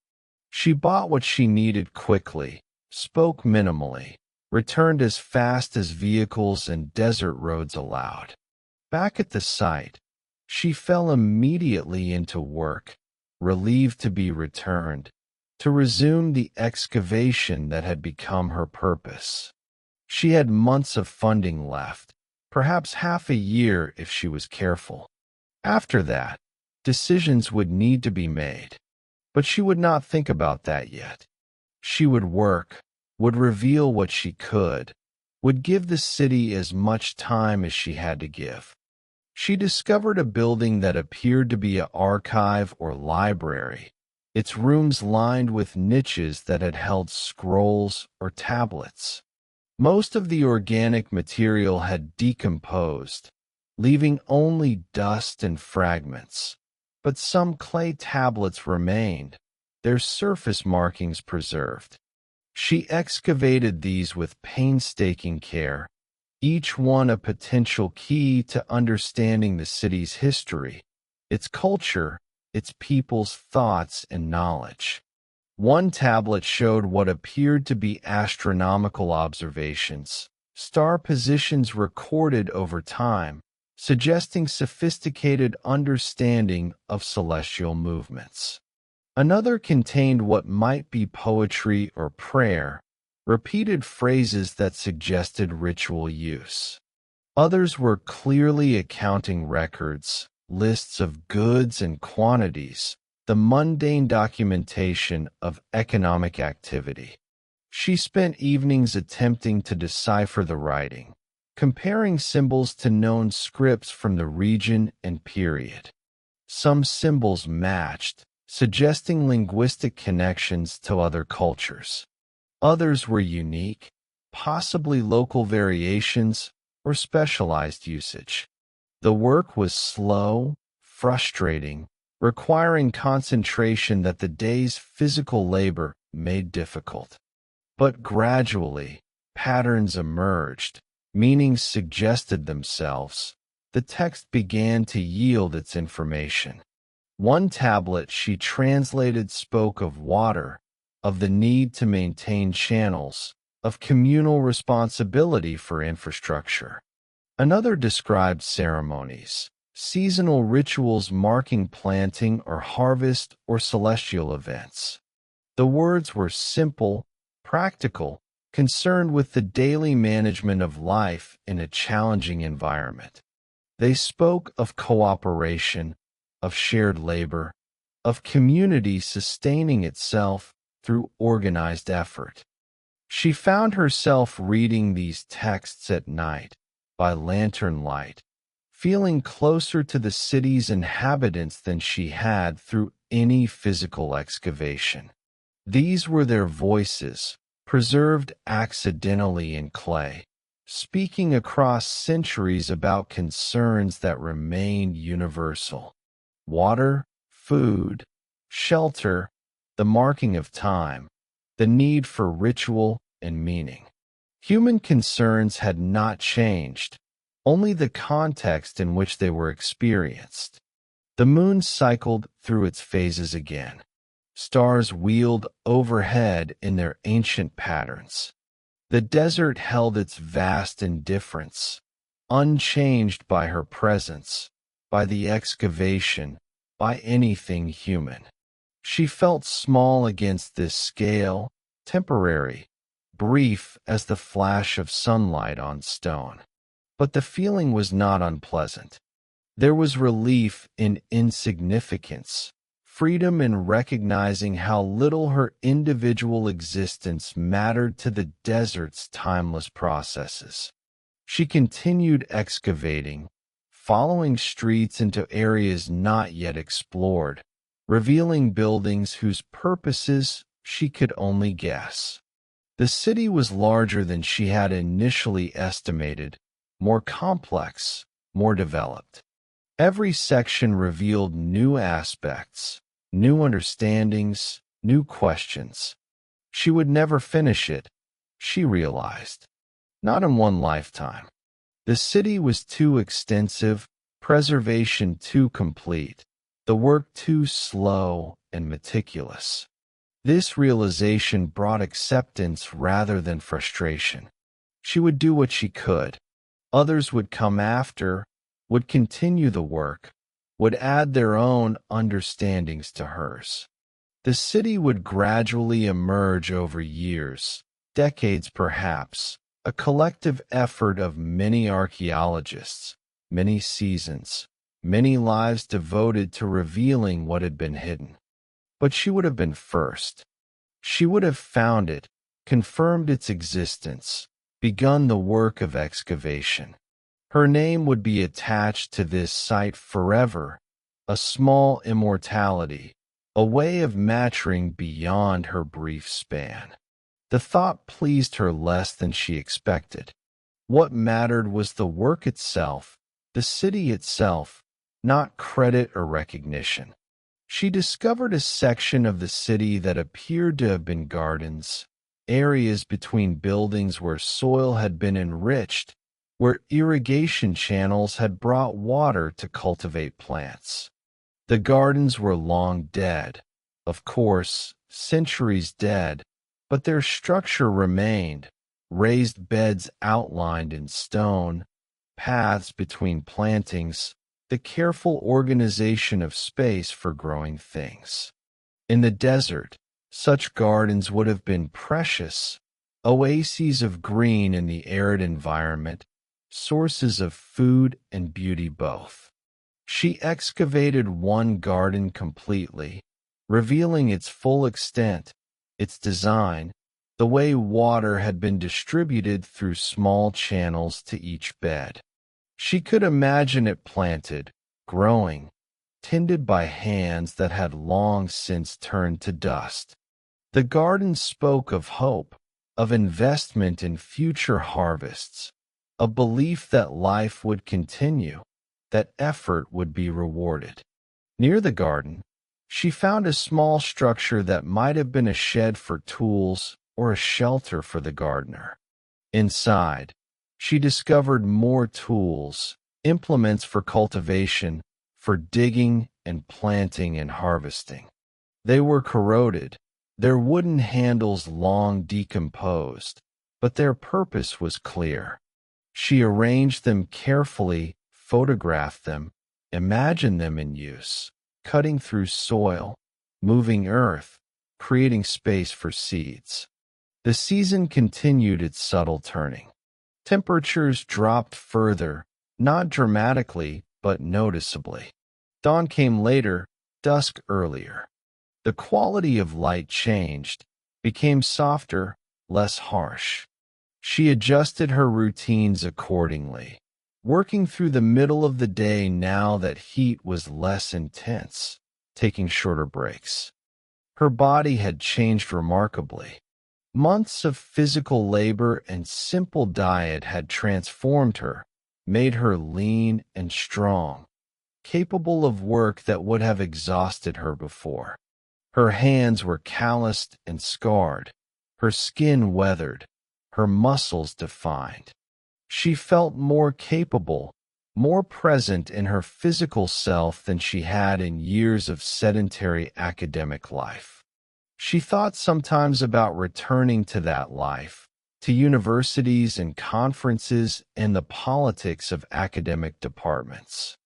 She bought what she needed quickly, spoke minimally, returned as fast as vehicles and desert roads allowed. Back at the site, she fell immediately into work, relieved to be returned, to resume the excavation that had become her purpose. She had months of funding left, perhaps half a year if she was careful. After that, decisions would need to be made. But she would not think about that yet. She would work, would reveal what she could, would give the city as much time as she had to give. She discovered a building that appeared to be an archive or library, its rooms lined with niches that had held scrolls or tablets. Most of the organic material had decomposed, leaving only dust and fragments. But some clay tablets remained, their surface markings preserved. She excavated these with painstaking care, each one a potential key to understanding the city's history, its culture, its people's thoughts and knowledge. One tablet showed what appeared to be astronomical observations, star positions recorded over time, suggesting sophisticated understanding of celestial movements. Another contained what might be poetry or prayer, repeated phrases that suggested ritual use. Others were clearly accounting records, lists of goods and quantities, the mundane documentation of economic activity. She spent evenings attempting to decipher the writing, comparing symbols to known scripts from the region and period. Some symbols matched, suggesting linguistic connections to other cultures. Others were unique, possibly local variations or specialized usage. The work was slow, frustrating, requiring concentration that the day's physical labor made difficult. But gradually, patterns emerged, meanings suggested themselves. The text began to yield its information. One tablet she translated spoke of water, of the need to maintain channels, of communal responsibility for infrastructure. Another described ceremonies, seasonal rituals marking planting or harvest or celestial events. The words were simple, practical, concerned with the daily management of life in a challenging environment. They spoke of cooperation, of shared labor, of community sustaining itself through organized effort. She found herself reading these texts at night, by lantern light, feeling closer to the city's inhabitants than she had through any physical excavation. These were their voices, preserved accidentally in clay, speaking across centuries about concerns that remained universal. Water, food, shelter, the marking of time, the need for ritual and meaning. Human concerns had not changed, only the context in which they were experienced. The moon cycled through its phases again. Stars wheeled overhead in their ancient patterns. The desert held its vast indifference, unchanged by her presence, by the excavation, by anything human. She felt small against this scale, temporary, brief as the flash of sunlight on stone. But the feeling was not unpleasant. There was relief in insignificance, freedom in recognizing how little her individual existence mattered to the desert's timeless processes. She continued excavating, following streets into areas not yet explored, revealing buildings whose purposes she could only guess. The city was larger than she had initially estimated, more complex, more developed. Every section revealed new aspects, new understandings, new questions. She would never finish it, she realized. Not in one lifetime. The city was too extensive, preservation too complete, the work too slow and meticulous. This realization brought acceptance rather than frustration. She would do what she could. Others would come after, would continue the work, would add their own understandings to hers. The city would gradually emerge over years, decades perhaps, a collective effort of many archaeologists, many seasons, many lives devoted to revealing what had been hidden. But she would have been first. She would have found it, confirmed its existence, begun the work of excavation. Her name would be attached to this site forever, a small immortality, a way of maturing beyond her brief span. The thought pleased her less than she expected. What mattered was the work itself, the city itself, not credit or recognition. She discovered a section of the city that appeared to have been gardens, areas between buildings where soil had been enriched, where irrigation channels had brought water to cultivate plants. The gardens were long dead, of course, centuries dead, but their structure remained, raised beds outlined in stone, paths between plantings, the careful organization of space for growing things. In the desert, such gardens would have been precious, oases of green in the arid environment, sources of food and beauty both. She excavated one garden completely, revealing its full extent, its design, the way water had been distributed through small channels to each bed. She could imagine it planted, growing, tended by hands that had long since turned to dust. The garden spoke of hope, of investment in future harvests, a belief that life would continue, that effort would be rewarded. Near the garden, she found a small structure that might have been a shed for tools or a shelter for the gardener. Inside, she discovered more tools, implements for cultivation, for digging and planting and harvesting. They were corroded, their wooden handles long decomposed, but their purpose was clear. She arranged them carefully, photographed them, imagined them in use, cutting through soil, moving earth, creating space for seeds. The season continued its subtle turning. Temperatures dropped further, not dramatically, but noticeably. Dawn came later, dusk earlier. The quality of light changed, became softer, less harsh. She adjusted her routines accordingly, working through the middle of the day now that heat was less intense, taking shorter breaks. Her body had changed remarkably. Months of physical labor and simple diet had transformed her, made her lean and strong, capable of work that would have exhausted her before. Her hands were calloused and scarred, her skin weathered, her muscles defined. She felt more capable, more present in her physical self than she had in years of sedentary academic life. She thought sometimes about returning to that life, to universities and conferences and the politics of academic departments.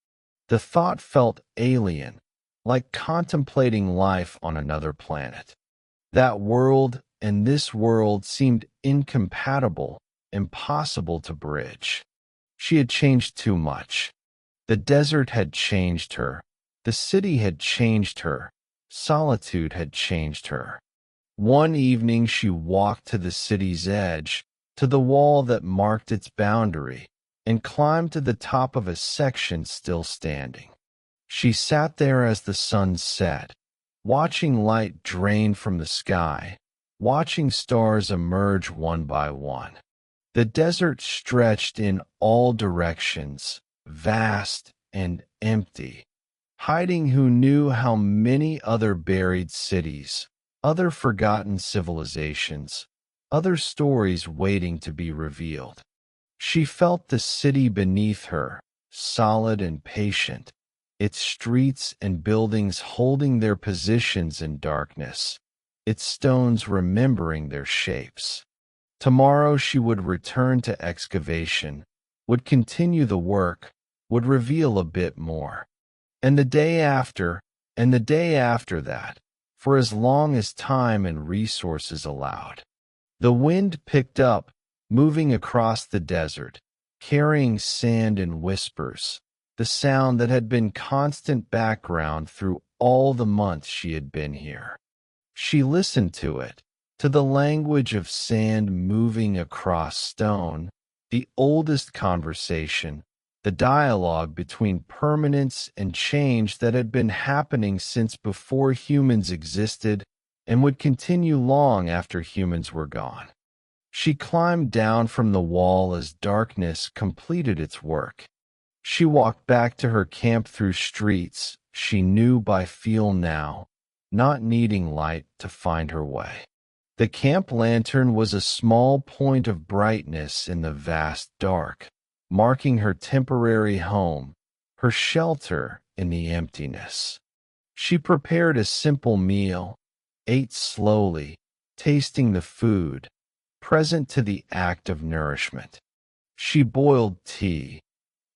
The thought felt alien, like contemplating life on another planet. That world and this world seemed incompatible, impossible to bridge. She had changed too much. The desert had changed her. The city had changed her. Solitude had changed her. One evening she walked to the city's edge, to the wall that marked its boundary, and climbed to the top of a section still standing. She sat there as the sun set, watching light drain from the sky, watching stars emerge one by one. The desert stretched in all directions, vast and empty, hiding who knew how many other buried cities, other forgotten civilizations, other stories waiting to be revealed. She felt the city beneath her, solid and patient, its streets and buildings holding their positions in darkness, its stones remembering their shapes. Tomorrow she would return to excavation, would continue the work, would reveal a bit more. And the day after, and the day after that, for as long as time and resources allowed. The wind picked up, moving across the desert, carrying sand and whispers, the sound that had been constant background through all the months she had been here. She listened to it, to the language of sand moving across stone, the oldest conversation, the dialogue between permanence and change that had been happening since before humans existed and would continue long after humans were gone. She climbed down from the wall as darkness completed its work. She walked back to her camp through streets she knew by feel now, not needing light to find her way. The camp lantern was a small point of brightness in the vast dark, marking her temporary home, her shelter in the emptiness. She prepared a simple meal, ate slowly, tasting the food, present to the act of nourishment. She boiled tea,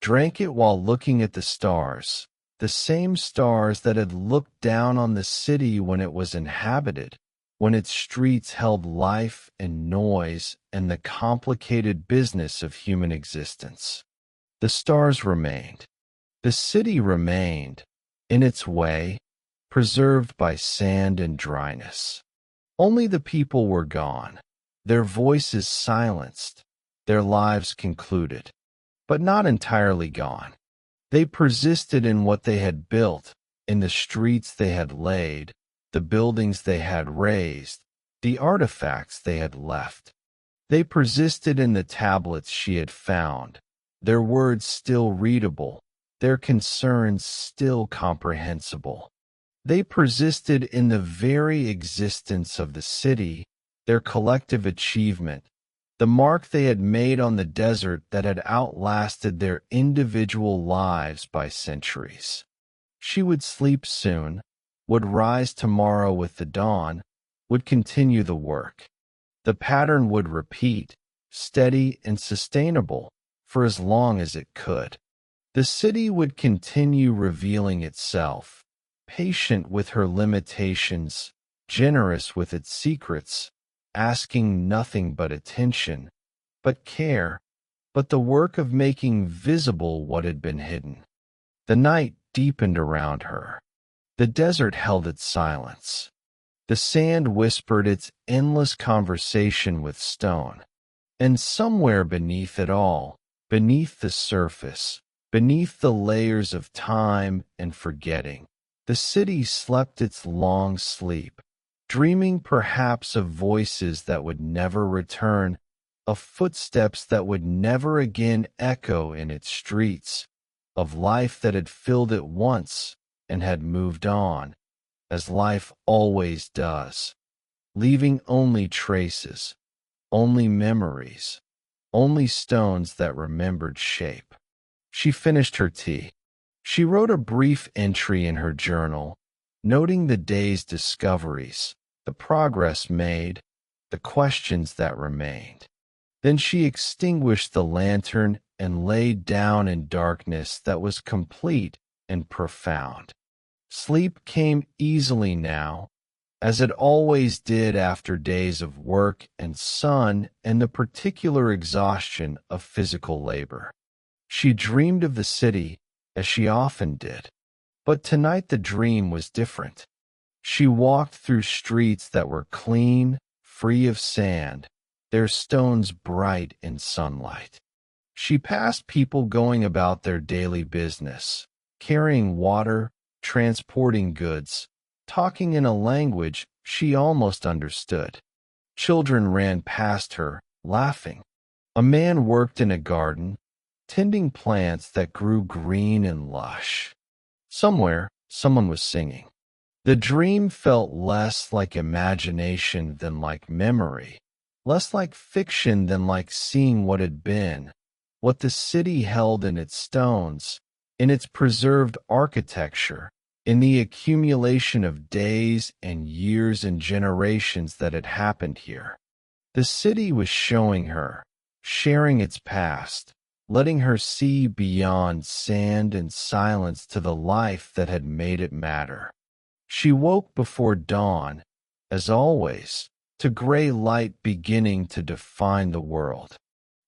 drank it while looking at the stars, the same stars that had looked down on the city when it was inhabited, when its streets held life and noise and the complicated business of human existence. The stars remained. The city remained, in its way, preserved by sand and dryness. Only the people were gone, their voices silenced, their lives concluded, but not entirely gone. They persisted in what they had built, in the streets they had laid, the buildings they had raised, the artifacts they had left. They persisted in the tablets she had found, their words still readable, their concerns still comprehensible. They persisted in the very existence of the city, their collective achievement, the mark they had made on the desert that had outlasted their individual lives by centuries. She would sleep soon, would rise tomorrow with the dawn, would continue the work. The pattern would repeat, steady and sustainable, for as long as it could. The city would continue revealing itself, patient with her limitations, generous with its secrets, asking nothing but attention, but care, but the work of making visible what had been hidden. The night deepened around her. The desert held its silence. The sand whispered its endless conversation with stone. And somewhere beneath it all, beneath the surface, beneath the layers of time and forgetting, the city slept its long sleep, dreaming perhaps of voices that would never return, of footsteps that would never again echo in its streets, of life that had filled it once and had moved on, as life always does, leaving only traces, only memories, only stones that remembered shape. She finished her tea. She wrote a brief entry in her journal, noting the day's discoveries, the progress made, the questions that remained. Then she extinguished the lantern and lay down in darkness that was complete and profound. Sleep came easily now, as it always did after days of work and sun and the particular exhaustion of physical labor. She dreamed of the city, as she often did, but tonight the dream was different. She walked through streets that were clean, free of sand, their stones bright in sunlight. She passed people going about their daily business, carrying water, transporting goods, talking in a language she almost understood. Children ran past her, laughing. A man worked in a garden, tending plants that grew green and lush. Somewhere, someone was singing. The dream felt less like imagination than like memory, less like fiction than like seeing what had been, what the city held in its stones, in its preserved architecture, in the accumulation of days and years and generations that had happened here. The city was showing her, sharing its past, letting her see beyond sand and silence to the life that had made it matter. She woke before dawn, as always, to gray light beginning to define the world.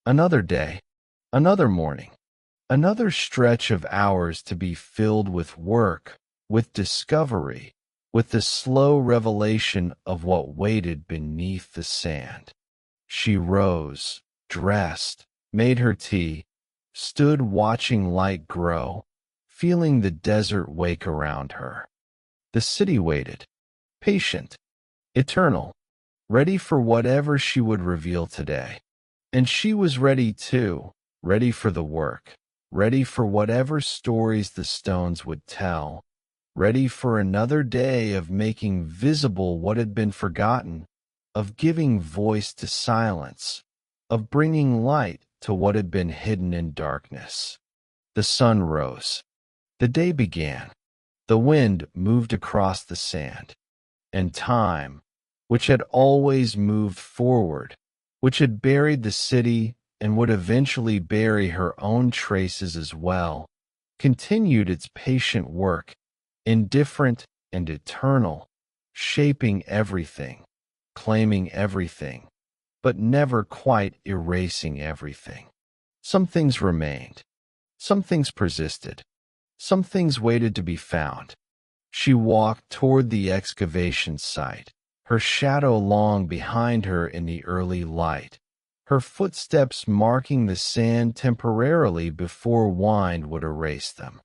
Another day, another morning, another stretch of hours to be filled with work, with discovery, with the slow revelation of what waited beneath the sand. She rose, dressed, made her tea, stood watching light grow, feeling the desert wake around her. The city waited, patient, eternal, ready for whatever she would reveal today. And she was ready too, ready for the work, ready for whatever stories the stones would tell, ready for another day of making visible what had been forgotten, of giving voice to silence, of bringing light to what had been hidden in darkness. The sun rose. The day began. The wind moved across the sand, and time, which had always moved forward, which had buried the city and would eventually bury her own traces as well, continued its patient work, indifferent and eternal, shaping everything, claiming everything, but never quite erasing everything. Some things remained. Some things persisted. Some things waited to be found. She walked toward the excavation site, her shadow long behind her in the early light, her footsteps marking the sand temporarily before wind would erase them.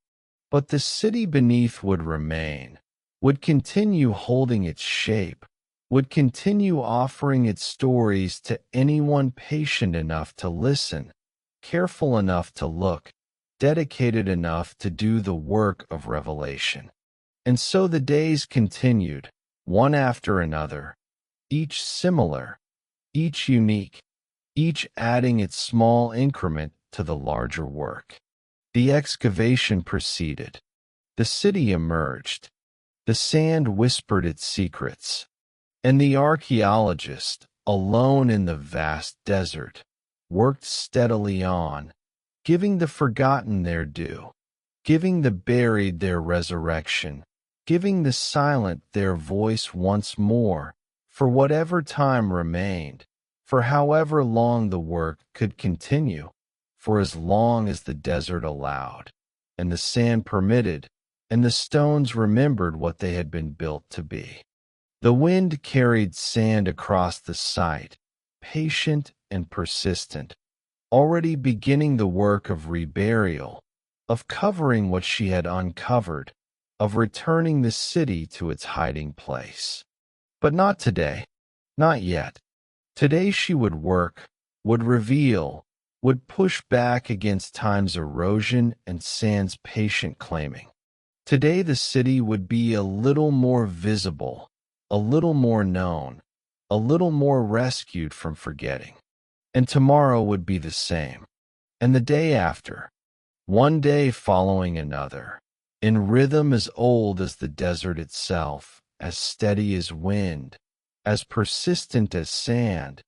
But the city beneath would remain, would continue holding its shape, would continue offering its stories to anyone patient enough to listen, careful enough to look, dedicated enough to do the work of revelation. And so the days continued, one after another, each similar, each unique, each adding its small increment to the larger work. The excavation proceeded. The city emerged. The sand whispered its secrets. And the archaeologist, alone in the vast desert, worked steadily on, giving the forgotten their due, giving the buried their resurrection, giving the silent their voice once more, for whatever time remained, for however long the work could continue, for as long as the desert allowed, and the sand permitted, and the stones remembered what they had been built to be. The wind carried sand across the site, patient and persistent, already beginning the work of reburial, of covering what she had uncovered, of returning the city to its hiding place. But not today, not yet. Today she would work, would reveal, would push back against time's erosion and sand's patient claiming. Today the city would be a little more visible, a little more known, a little more rescued from forgetting. And tomorrow would be the same, and the day after, one day following another, in rhythm as old as the desert itself, as steady as wind, as persistent as sand,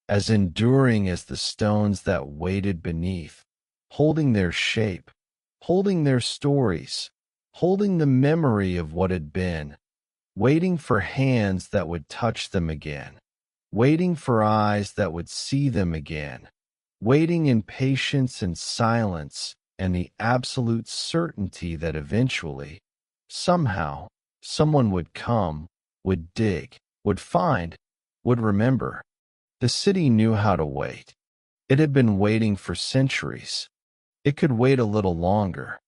as enduring as the stones that waited beneath, holding their shape, holding their stories, holding the memory of what had been, waiting for hands that would touch them again, waiting for eyes that would see them again, waiting in patience and silence and the absolute certainty that eventually, somehow, someone would come, would dig, would find, would remember. The city knew how to wait. It had been waiting for centuries. It could wait a little longer,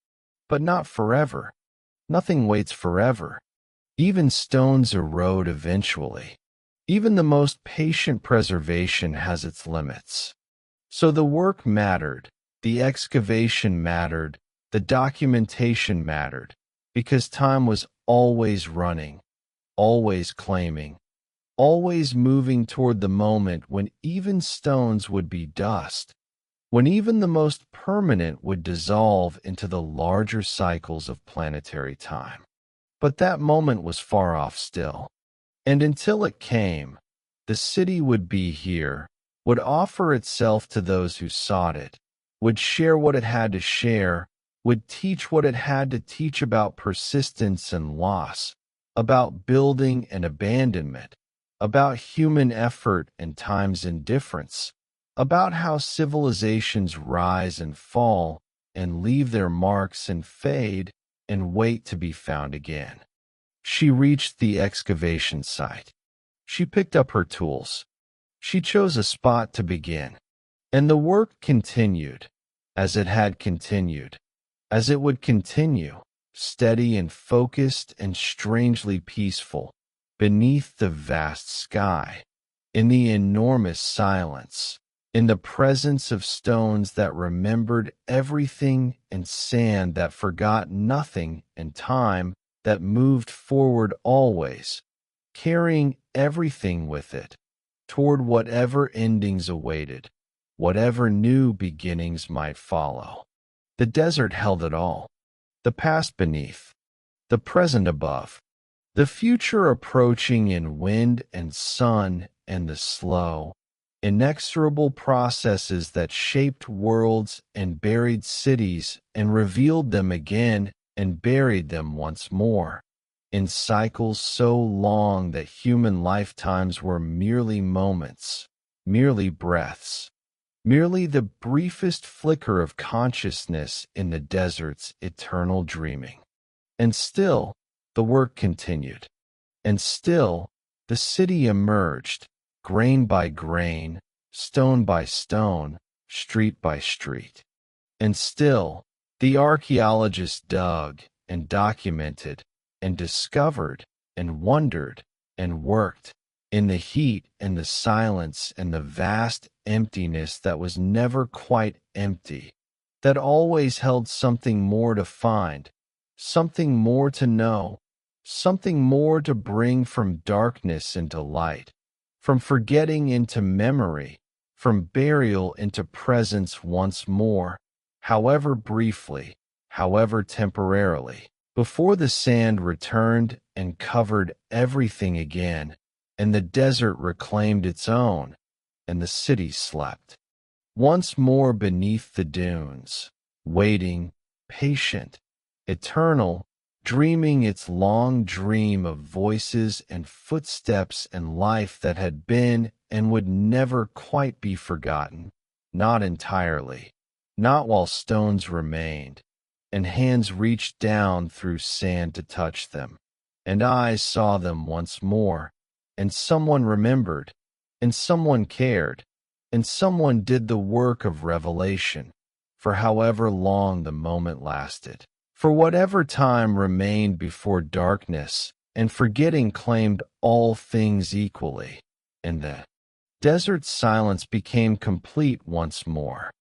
but not forever. Nothing waits forever. Even stones erode eventually. Even the most patient preservation has its limits. So the work mattered, the excavation mattered, the documentation mattered, because time was always running, always claiming, always moving toward the moment when even stones would be dust, when even the most permanent would dissolve into the larger cycles of planetary time. But that moment was far off still. And until it came, the city would be here, would offer itself to those who sought it, would share what it had to share, would teach what it had to teach about persistence and loss, about building and abandonment, about human effort and time's indifference, about how civilizations rise and fall and leave their marks and fade and wait to be found again. She reached the excavation site. She picked up her tools. She chose a spot to begin. And the work continued, as it had continued, as it would continue, steady and focused and strangely peaceful, beneath the vast sky, in the enormous silence, in the presence of stones that remembered everything and sand that forgot nothing and time that moved forward always, carrying everything with it, toward whatever endings awaited, whatever new beginnings might follow. The desert held it all, the past beneath, the present above, the future approaching in wind and sun and the slow, inexorable processes that shaped worlds and buried cities and revealed them again and buried them once more, in cycles so long that human lifetimes were merely moments, merely breaths, merely the briefest flicker of consciousness in the desert's eternal dreaming. And still, the work continued. And still, the city emerged, grain by grain, stone by stone, street by street. And still, the archaeologists dug and documented and discovered and wondered and worked in the heat and the silence and the vast emptiness that was never quite empty, that always held something more to find, something more to know, something more to bring from darkness into light, from forgetting into memory, from burial into presence once more, however briefly, however temporarily, before the sand returned and covered everything again, and the desert reclaimed its own, and the city slept. Once more beneath the dunes, waiting, patient, eternal, dreaming its long dream of voices and footsteps and life that had been and would never quite be forgotten, not entirely, not while stones remained, and hands reached down through sand to touch them, and eyes saw them once more, and someone remembered, and someone cared, and someone did the work of revelation, for however long the moment lasted, for whatever time remained before darkness, and forgetting claimed all things equally, and the desert silence became complete once more.